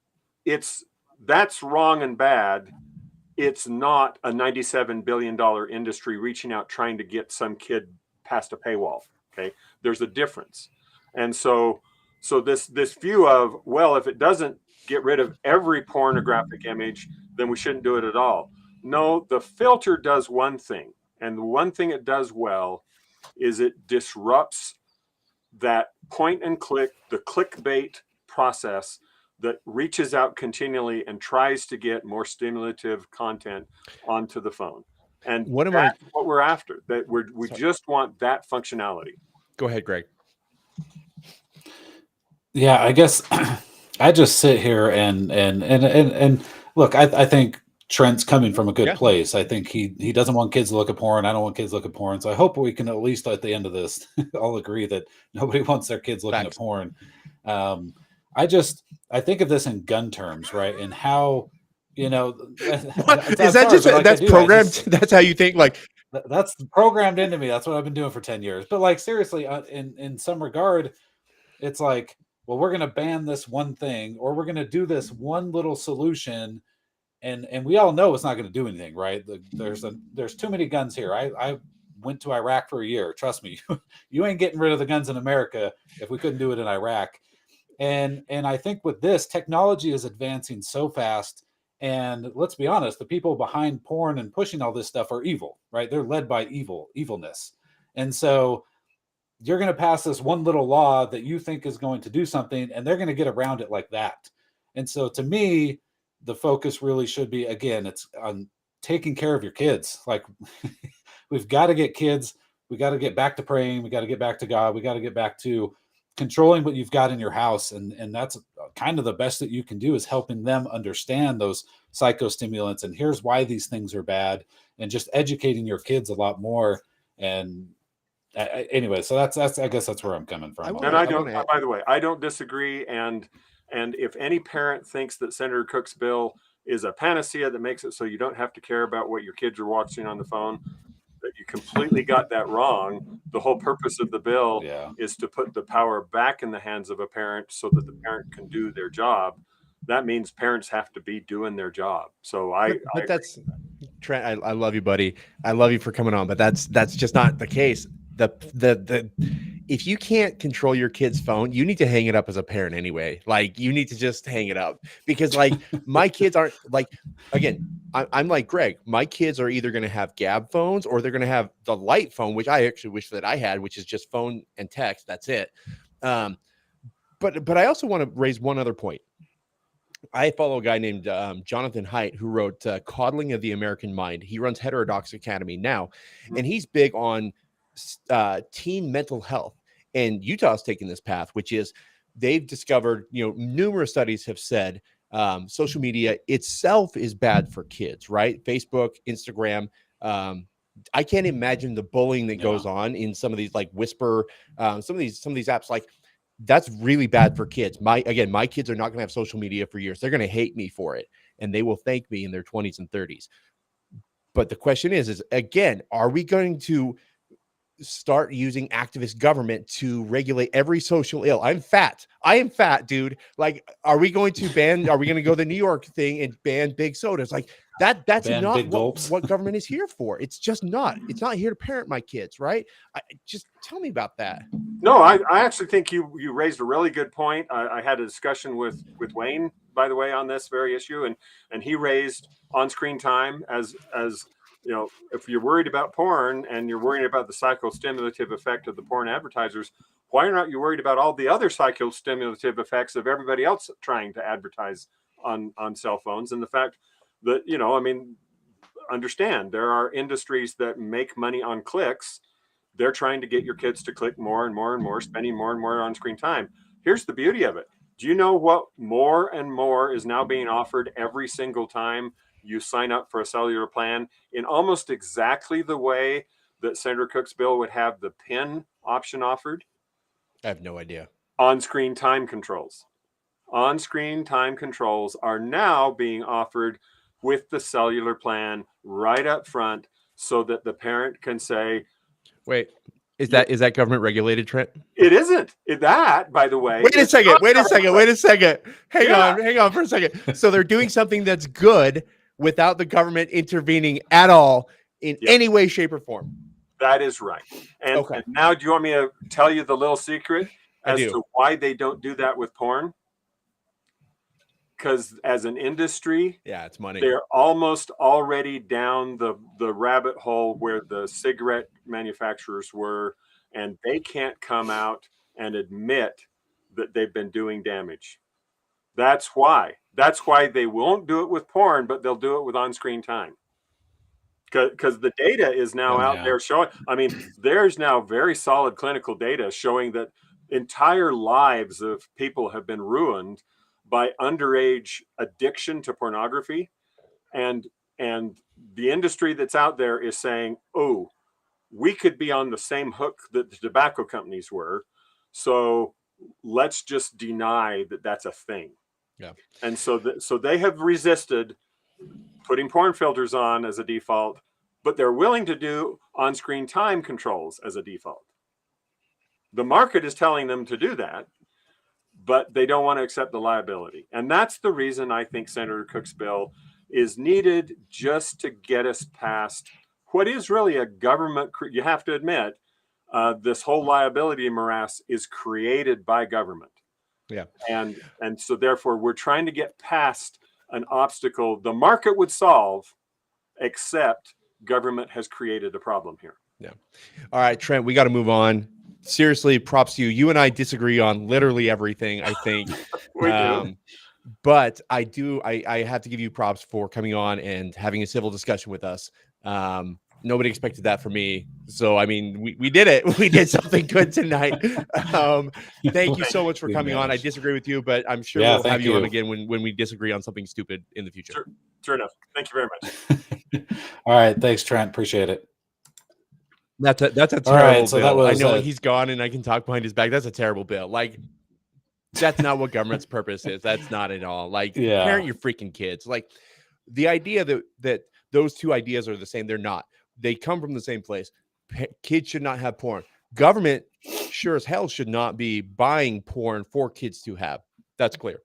that's wrong and bad. It's not a $97 billion industry reaching out trying to get some kid past a paywall. Okay, there's a difference. And so this view of, well, if it doesn't get rid of every pornographic image, then we shouldn't do it at all. No, the filter does one thing, and the one thing it does well is it disrupts that point and click, the clickbait process that reaches out continually and tries to get more stimulative content onto the phone. And that's what we're after. That we just want that functionality. Go ahead, Greg. Yeah, I guess I just sit here and look, I think Trent's coming from a good place. I think he doesn't want kids to look at porn. I don't want kids to look at porn. So I hope we can at least at the end of this all agree that nobody wants their kids looking at porn. I think of this in gun terms, right? And how, is that just that's programmed? That's how you think? Like that's programmed into me. That's what I've been doing for 10 years. But like seriously, in some regard, it's like, well, we're going to ban this one thing, or we're going to do this one little solution, and we all know it's not going to do anything, right? There's too many guns here. I went to Iraq for a year. Trust me, you ain't getting rid of the guns in America if we couldn't do it in Iraq. And I think with this, technology is advancing so fast. And let's be honest, the people behind porn and pushing all this stuff are evil, right? They're led by evilness. And so you're going to pass this one little law that you think is going to do something, and they're going to get around it like that. And so to me, the focus really should be, again, it's on taking care of your kids. Like we've got to get kids, we got to get back to praying. We got to get back to God. We got to get back to controlling what you've got in your house. And that's kind of the best that you can do, is helping them understand those psychostimulants. And here's why these things are bad, and just educating your kids a lot more. And anyway, so that's I guess that's where I'm coming from. By the way, I don't disagree. And if any parent thinks that Senator Cook's bill is a panacea that makes it so you don't have to care about what your kids are watching on the phone, that you completely got that wrong. The whole purpose of the bill is to put the power back in the hands of a parent so that the parent can do their job. That means parents have to be doing their job. So but that's Trent. I love you, buddy. I love you for coming on, but that's just not the case. The if you can't control your kid's phone, you need to hang it up as a parent anyway. Like you need to just hang it up, because like my kids aren't like, again, I'm like Greg, my kids are either going to have Gab phones or they're going to have the light phone, which I actually wish that I had, which is just phone and text. That's it. But I also want to raise one other point. I follow a guy named Jonathan Haidt, who wrote Coddling of the American Mind. He runs Heterodox Academy now, and he's big on teen mental health. And Utah's taking this path, which is they've discovered, numerous studies have said social media itself is bad for kids, right? Facebook, Instagram. I can't imagine the bullying that goes on in some of these like Whisper, some of these apps. Like that's really bad for kids. My kids are not going to have social media for years. They're going to hate me for it, and they will thank me in their 20s and 30s. But the question is again, are we going to start using activist government to regulate every social ill? I am fat, dude. Like, are we going to go the New York thing and ban big sodas? Like that's not what government is here for. It's just not. It's not here to parent my kids, right? Just tell me about that. No, I actually think you raised a really good point. I had a discussion with Wayne, by the way, on this very issue, and he raised on-screen time as if you're worried about porn and you're worried about the psychostimulative effect of the porn advertisers, why are not you worried about all the other psychostimulative effects of everybody else trying to advertise on cell phones? And the fact that, understand there are industries that make money on clicks. They're trying to get your kids to click more and more and more, spending more and more on screen time. Here's the beauty of it. Do you know what more and more is now being offered every single time you sign up for a cellular plan, in almost exactly the way that Senator Cook's bill would have the PIN option offered? I have no idea. On-screen time controls. On-screen time controls are now being offered with the cellular plan right up front, so that the parent can say, wait, is that government regulated, Trent? It isn't. That, by the way. Wait a second. Hang on for a second. So they're doing something that's good without the government intervening at all in any way, shape, or form. That is right. And now, do you want me to tell you the little secret? as to why they don't do that with porn? Because as an industry, it's money. They're almost already down the rabbit hole where the cigarette manufacturers were, and they can't come out and admit that they've been doing damage. That's why they won't do it with porn, but they'll do it with on-screen time. Because the data is now out there showing, I mean, there's now very solid clinical data showing that entire lives of people have been ruined by underage addiction to pornography. And the industry that's out there is saying, oh, we could be on the same hook that the tobacco companies were. So let's just deny that that's a thing. Yeah. And so they have resisted putting porn filters on as a default, but they're willing to do on-screen time controls as a default. The market is telling them to do that, but they don't want to accept the liability. And that's the reason I think Senator Cook's bill is needed, just to get us past what is really a government. You have to admit, this whole liability morass is created by government. Yeah. And so therefore we're trying to get past an obstacle the market would solve, except government has created a problem here. Yeah. All right, Trent, we got to move on. Seriously, props to you. You and I disagree on literally everything, I think. We do. But I have to give you props for coming on and having a civil discussion with us. Nobody expected that from me. So, I mean, we did it. We did something good tonight. Thank you so much for coming on. I disagree with you, but I'm sure we'll have you on again when we disagree on something stupid in the future. Sure enough. Thank you very much. All right. Thanks, Trent. Appreciate it. That's a terrible right, so bill. that was, I know he's gone and I can talk behind his back. That's a terrible bill. Like, that's not what government's purpose is. That's not at all. Like, parent your freaking kids. Like, the idea that those two ideas are the same, they're not. They come from the same place. Kids should not have porn. Government sure as hell should not be buying porn for kids to have. That's clear.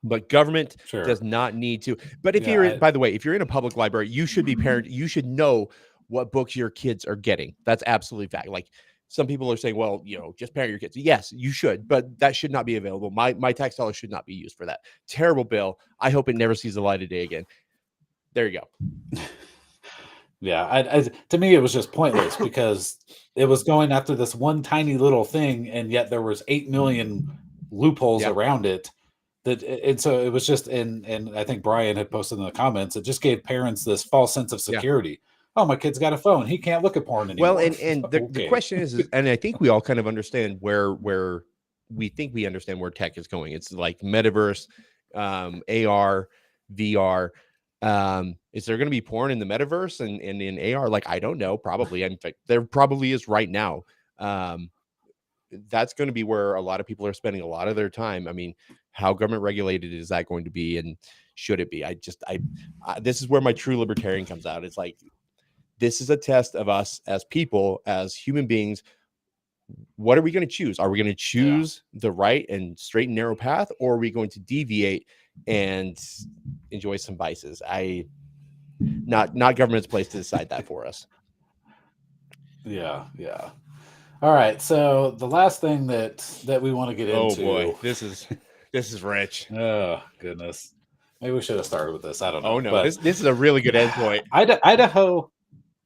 But government does not need to. But if you're, by the way, if you're in a public library, you should be you should know what books your kids are getting. That's absolutely fact. Like, some people are saying, well, just parent your kids. Yes, you should, but that should not be available. My tax dollars should not be used for that. Terrible bill. I hope it never sees the light of day again. There you go. Yeah, to me, it was just pointless because it was going after this one tiny little thing, and yet there was 8 million loopholes around it. And so it was just, and I think Brian had posted in the comments, it just gave parents this false sense of security. Oh, my kid's got a phone. He can't look at porn anymore. Well, and the question is, and I think we all kind of understand where we think we understand where tech is going. It's like metaverse, AR, VR. Is there going to be porn in the metaverse and in AR? Like, I don't know. Probably. In fact, there probably is right now. That's going to be where a lot of people are spending a lot of their time. I mean, how government regulated is that going to be, and should it be? This is where my true libertarian comes out. It's like, this is a test of us as people, as human beings. What are we going to choose? Are we going to choose the right and straight and narrow path, or are we going to deviate and enjoy some vices? Not government's place to decide that for us. Yeah. All right. So the last thing that we want to get into. Oh boy, this is rich. Oh goodness. Maybe we should have started with this. I don't know. Oh no, this is a really good endpoint. Idaho.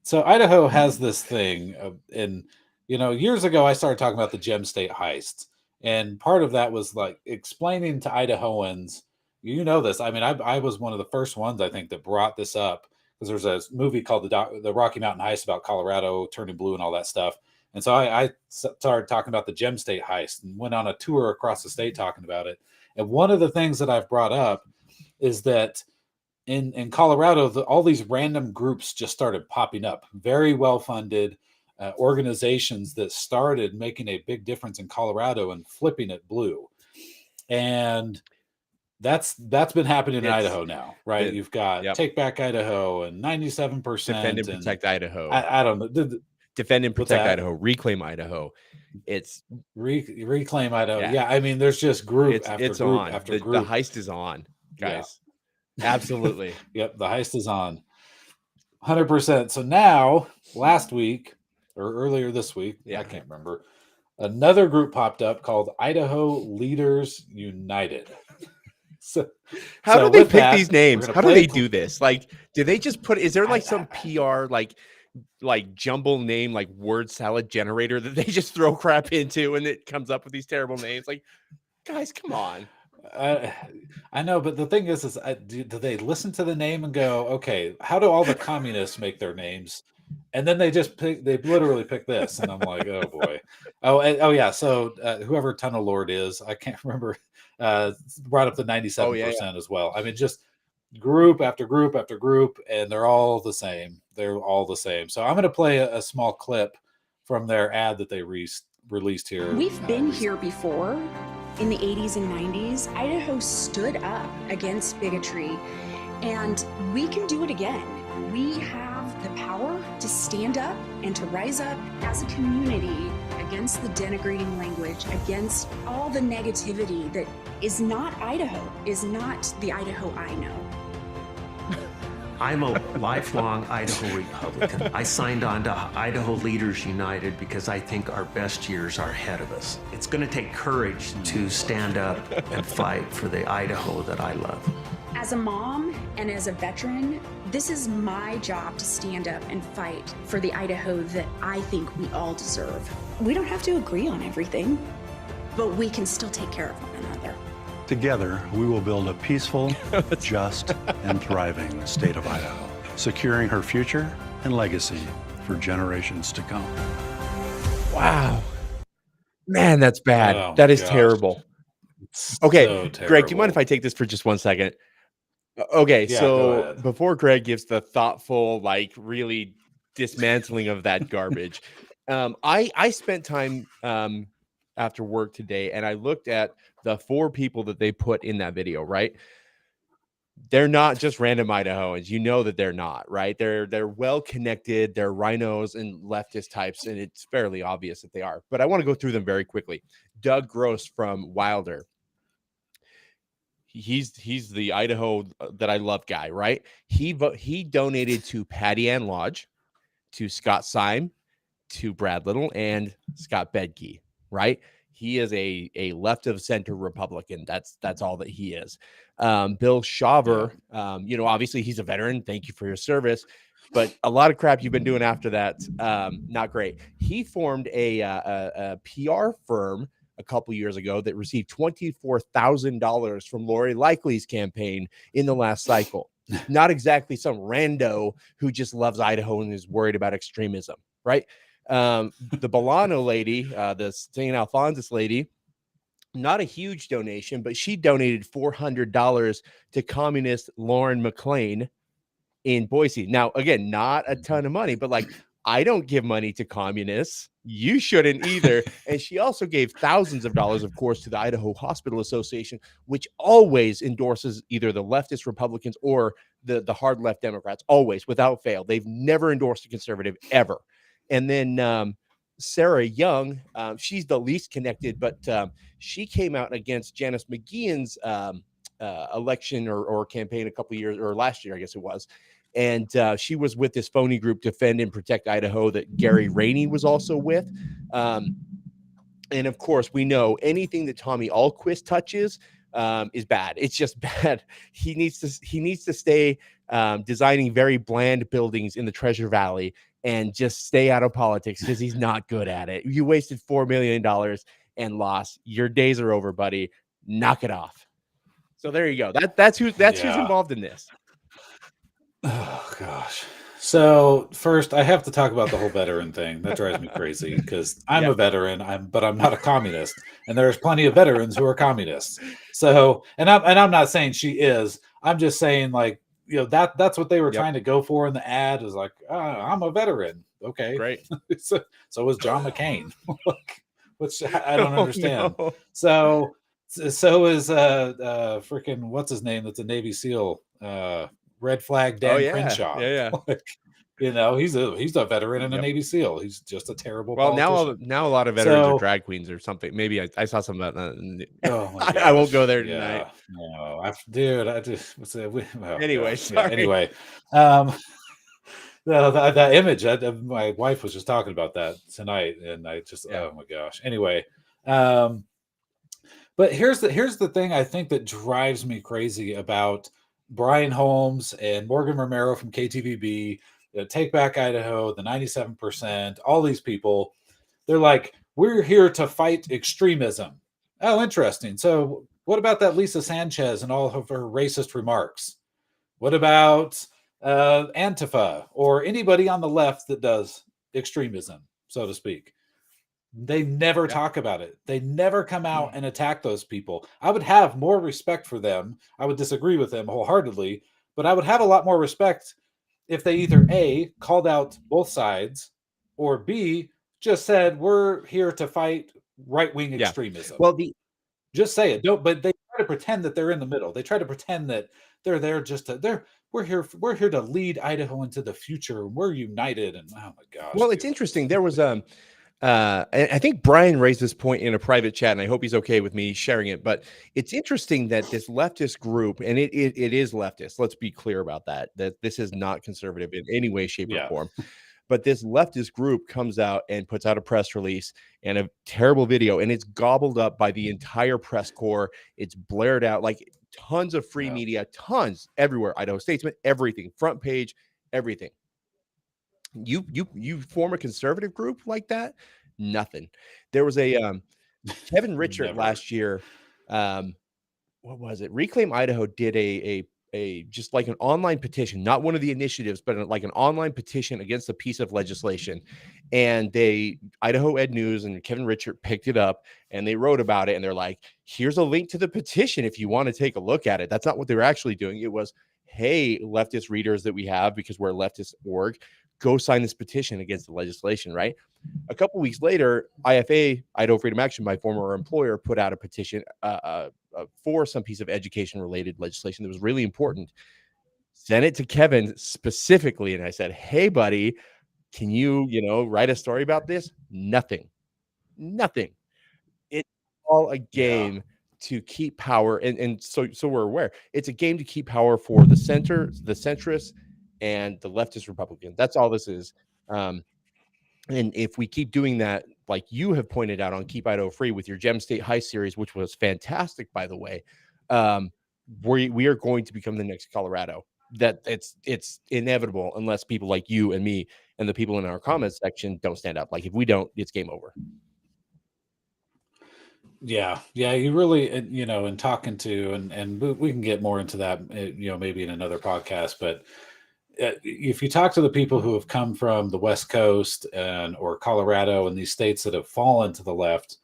So Idaho has this thing, and years ago I started talking about the Gem State heists, and part of that was like explaining to Idahoans. This. I mean, I was one of the first ones, I think, that brought this up, because there's a movie called the Rocky Mountain Heist about Colorado turning blue and all that stuff. And so I started talking about the Gem State heist and went on a tour across the state talking about it. And one of the things that I've brought up is that in Colorado, all these random groups just started popping up, very well-funded organizations that started making a big difference in Colorado and flipping it blue. And that's been happening in Idaho now, right? You've got Take Back Idaho and 97%. Defend and Protect Idaho. I don't know. Defend and Protect Idaho. Reclaim Idaho. It's Reclaim Idaho. Yeah, I mean, there's just group after group on. after group. The heist is on, guys. Yeah. Absolutely. Yep, the heist is on. 100%. So now, last week or earlier this week, I can't remember. another group popped up called Idaho Leaders United. So, How so do they with pick that, these we're names? gonna How do play they a do this? Like, do they just put? Is there like I- some PR like jumble name like word salad generator that they just throw crap into and it comes up with these terrible names? Like, guys, come on. I know, but the thing is do they listen to the name and go, okay, how do all the communists make their names? And then they literally pick this, and I'm like, oh boy, oh yeah. So whoever Tunnel Lord is, I can't remember, brought up the 97% as well. I mean, just group after group after group, and they're all the same. They're all the same. So I'm going to play a small clip from their ad that they released here. We've been here before. In the 80s and 90s, Idaho stood up against bigotry, and we can do it again. We have the power to stand up and to rise up as a community against the denigrating language, against all the negativity that is not Idaho, is not the Idaho I know. I'm a lifelong Idaho Republican. I signed on to Idaho Leaders United because I think our best years are ahead of us. It's going to take courage to stand up and fight for the Idaho that I love. As a mom and as a veteran, this is my job to stand up and fight for the Idaho that I think we all deserve. We don't have to agree on everything, but we can still take care of one another. Together, we will build a peaceful, just, and thriving state of Idaho, securing her future and legacy for generations to come. Wow. Man, that's bad. Oh, that is gosh. terrible. It's Okay, so Greg, do you mind if terrible. I take this for just 1 second? Okay, Yeah, go so ahead. before Greg gives the thoughtful, like really dismantling of that garbage, I spent time after work today and I looked at the 4 people that they put in that video, right? They're not just random Idahoans. You know that they're not, right? They're well connected, they're rhinos and leftist types, and it's fairly obvious that they are. But I want to go through them very quickly. Doug Gross from Wilder. He's the Idaho that I love guy, right? He donated to Patty Ann Lodge, to Scott Syme, to Brad Little, and Scott Bedke, right? He is a left of center Republican. That's all that he is. Bill Shaver, obviously he's a veteran. Thank you for your service. But a lot of crap you've been doing after that, not great. He formed a PR firm a couple years ago that received $24,000 from Lori Likely's campaign in the last cycle. Not exactly some rando who just loves Idaho and is worried about extremism, right? The Bolano lady, the St. Alphonsus lady, not a huge donation, but she donated $400 to communist Lauren McLean in Boise. Now, again, not a ton of money, but like, I don't give money to communists. You shouldn't either. And she also gave thousands of dollars, of course, to the Idaho Hospital Association, which always endorses either the leftist Republicans or the hard left Democrats, always, without fail. They've never endorsed a conservative, ever. And then Sarah Young, she's the least connected, but she came out against Janice McGeehan's election or campaign a couple of years, or last year, I guess it was. And she was with this phony group, Defend and Protect Idaho, that Gary Rainey was also with. And of course, we know anything that Tommy Ahlquist touches is bad. It's just bad. He needs to stay designing very bland buildings in the Treasure Valley and just stay out of politics because he's not good at it. You wasted $4 million and lost. Your days are over, buddy. Knock it off. So there you go. That's who's involved in this. Oh gosh. So first, I have to talk about the whole veteran thing. That drives me crazy because I'm a veteran. But I'm not a communist, and there's plenty of veterans who are communists. So, and I'm not saying she is. I'm just saying, like, that's what they were trying to go for in the ad. Is like, I'm a veteran. Okay, Great. so was John McCain, which I don't understand. No. So is freaking what's his name? That's a Navy SEAL. Red Flag Dan Crenshaw. Yeah. Like, he's a veteran and a Navy SEAL. He's just a terrible politician. Now a lot of veterans are drag queens or something. Maybe I saw something about that. Oh my gosh. I won't go there tonight. No, I just anyway. Sorry. Yeah, anyway, that image. My wife was just talking about that tonight, and I just, oh my gosh. Anyway, but here's the thing I think that drives me crazy about Brian Holmes and Morgan Romero from KTVB, Take Back Idaho, the 97%, all these people. They're like, we're here to fight extremism. Oh, interesting. So what about that Lisa Sanchez and all of her racist remarks? What about Antifa or anybody on the left that does extremism, so to speak? They never talk about it. They never come out and attack those people. I would have more respect for them. I would disagree with them wholeheartedly, but I would have a lot more respect if they either A, called out both sides, or B, just said, we're here to fight right-wing extremism. Well, just say it. Don't, but they try to pretend that they're in the middle. They try to pretend that they're there just to we're here to lead Idaho into the future. We're united. And oh my gosh. Well, it's interesting. There was I think Brian raised this point in a private chat, and I hope he's okay with me sharing it. But it's interesting that this leftist group, and it is leftist. Let's be clear about that. That this is not conservative in any way, shape, or form. But this leftist group comes out and puts out a press release and a terrible video, and it's gobbled up by the entire press corps. It's blared out like tons of free media, tons everywhere. Idaho Statesman, everything, front page, everything. You form a conservative group like that? Nothing. There was a Kevin Richard last year. What was it? Reclaim Idaho did a just like an online petition, not one of the initiatives, but like an online petition against a piece of legislation. And Idaho Ed News and Kevin Richard picked it up and they wrote about it. And they're like, here's a link to the petition if you want to take a look at it. That's not what they were actually doing. It was, hey, leftist readers that we have, because we're a leftist org, go sign this petition against the legislation, right? A couple weeks later, IFA, Idaho Freedom Action, my former employer, put out a petition for some piece of education-related legislation that was really important. Sent it to Kevin specifically, and I said, hey, buddy, can you write a story about this? Nothing. It's all a game to keep power, and so we're aware. It's a game to keep power for the center, the centrists, and the leftist Republican. That's all this is. And if we keep doing that, like you have pointed out on Keep Idaho Free with your Gem State High series, which was fantastic, by the way, we are going to become the next Colorado. That it's inevitable unless people like you and me and the people in our comments section don't stand up. Like if we don't, it's game over. Yeah, you really, in talking to, and we can get more into that, maybe in another podcast, but if you talk to the people who have come from the West Coast or Colorado and these states that have fallen to the left,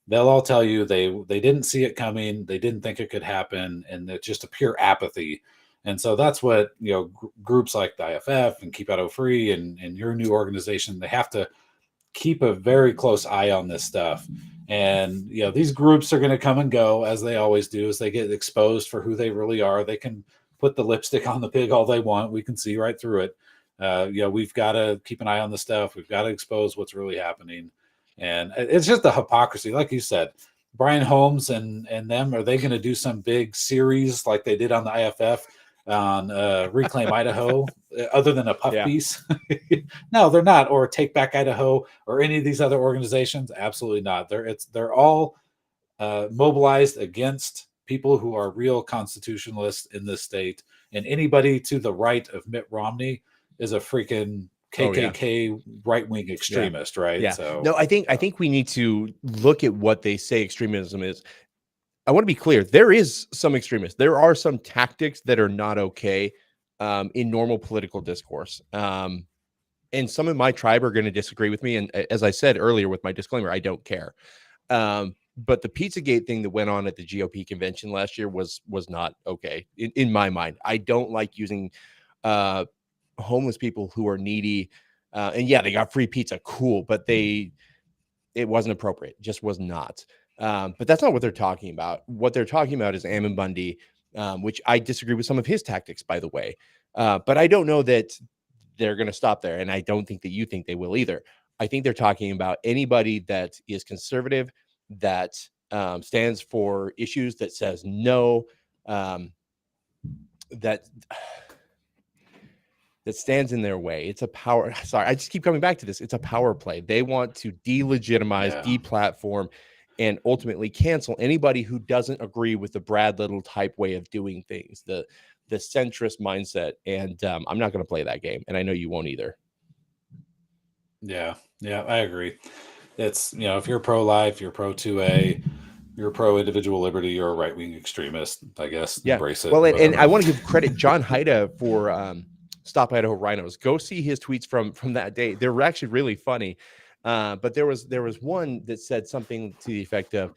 they'll all tell you they didn't see it coming, they didn't think it could happen, and it's just a pure apathy. And so that's what groups like the IFF and Keep Idaho Free and your new organization, they have to keep a very close eye on this stuff. And these groups are going to come and go, as they always do, as they get exposed for who they really are. They can put the lipstick on the pig all they want. We can see right through it. We've got to keep an eye on the stuff. We've got to expose what's really happening. And it's just the hypocrisy. Like you said, Brian Holmes and them, are they going to do some big series like they did on the IFF on Reclaim Idaho, other than a puff piece? No, they're not. Or Take Back Idaho or any of these other organizations? Absolutely not. They're all mobilized against people who are real constitutionalists in this state, and anybody to the right of Mitt Romney is a freaking KKK right-wing extremist, right? Yeah. So no, I think we need to look at what they say extremism is. I want to be clear. There is some extremists. There are some tactics that are not okay in normal political discourse. And some of my tribe are going to disagree with me. And as I said earlier with my disclaimer, I don't care. But the Pizzagate thing that went on at the GOP convention last year was not okay in my mind. I don't like using homeless people who are needy. And yeah, they got free pizza. Cool. But it wasn't appropriate. It just was not. But that's not what they're talking about. What they're talking about is Ammon Bundy, which I disagree with some of his tactics, by the way. But I don't know that they're going to stop there. And I don't think that you think they will either. I think they're talking about anybody that is conservative, that stands for issues, that says no, that that stands in their way. It's a power. Sorry, I just keep coming back to this. It's a power play. They want to delegitimize, Yeah. deplatform, and ultimately cancel anybody who doesn't agree with the Brad Little type way of doing things, the centrist mindset. And I'm not going to play that game, and I know you won't either. Yeah, I agree. It's, if you're pro-life, you're pro-2A, you're pro-individual liberty, you're a right-wing extremist, I guess. Yeah. Embrace it. Well, and whatever. I want to give credit John Haida for Stop Idaho Rhinos. Go see his tweets from that day. They were actually really funny. But there was one that said something to the effect of,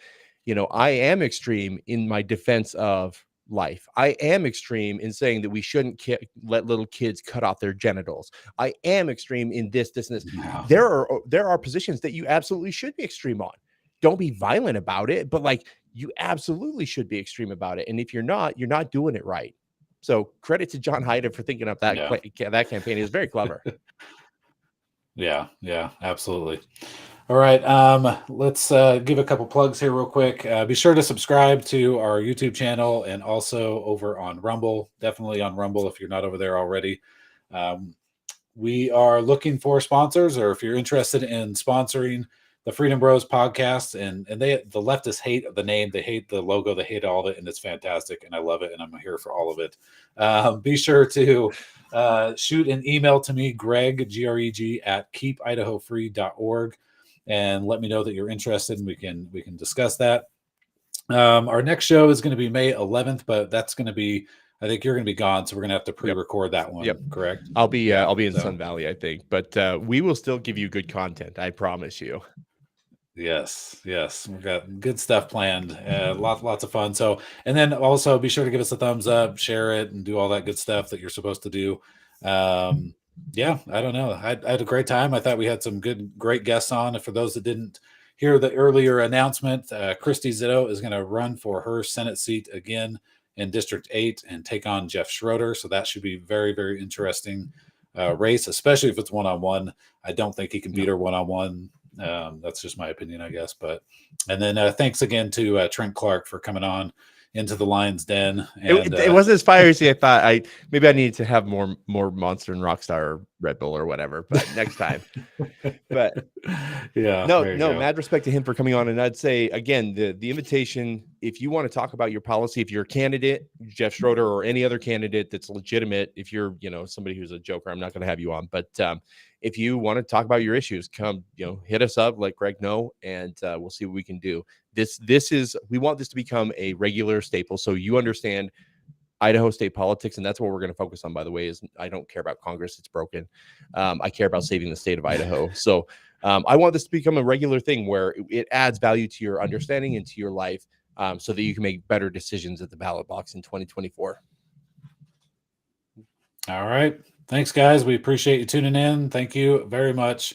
I am extreme in my defense of life. I am extreme in saying that we shouldn't let little kids cut off their genitals. I am extreme in this, and this. Yeah. There are positions that you absolutely should be extreme on. Don't be violent about it, but like you absolutely should be extreme about it. And if you're not doing it right. So credit to John Haida for thinking up that that campaign. It was very clever. Yeah, absolutely. All right. Let's give a couple plugs here real quick. Be sure to subscribe to our YouTube channel and also over on Rumble. Definitely on Rumble if you're not over there already. We are looking for sponsors, or if you're interested in sponsoring the Freedom Bros podcast, and the leftists hate the name, they hate the logo, they hate all of it, and it's fantastic, and I love it, and I'm here for all of it. Be sure to shoot an email to me, Greg, Greg, at keepidahofree.org, and let me know that you're interested, and we can discuss that. Our next show is going to be May 11th, but that's going to be, I think you're going to be gone, so we're going to have to pre-record that one. Yep. Correct? I'll be in Sun Valley, I think, but we will still give you good content. I promise you. Yes. We've got good stuff planned. Lots of fun. So, and then also be sure to give us a thumbs up, share it, and do all that good stuff that you're supposed to do. Yeah, I don't know. I had a great time. I thought we had some great guests on. And for those that didn't hear the earlier announcement, Christy Zito is going to run for her Senate seat again in District 8 and take on Jeff Schroeder. So that should be very, very interesting race, especially if it's one-on-one. I don't think he can beat her one-on-one. That's just my opinion, I guess. And then thanks again to Trent Clark for coming on into the Lion's Den. And it wasn't as fiery as I thought. Maybe I needed to have more Monster and Rockstar or Red Bull or whatever, but next time. But yeah, no, mad respect to him for coming on. And I'd say again, the invitation, if you want to talk about your policy, if you're a candidate, Jeff Schroeder or any other candidate that's legitimate, if you're, somebody who's a joker, I'm not going to have you on, but if you want to talk about your issues, come, hit us up, let Greg know, and we'll see what we can do. We want this to become a regular staple. So you understand Idaho state politics. And that's what we're going to focus on, by the way, is I don't care about Congress. It's broken. I care about saving the state of Idaho. So I want this to become a regular thing where it adds value to your understanding and to your life so that you can make better decisions at the ballot box in 2024. All right. Thanks, guys. We appreciate you tuning in. Thank you very much.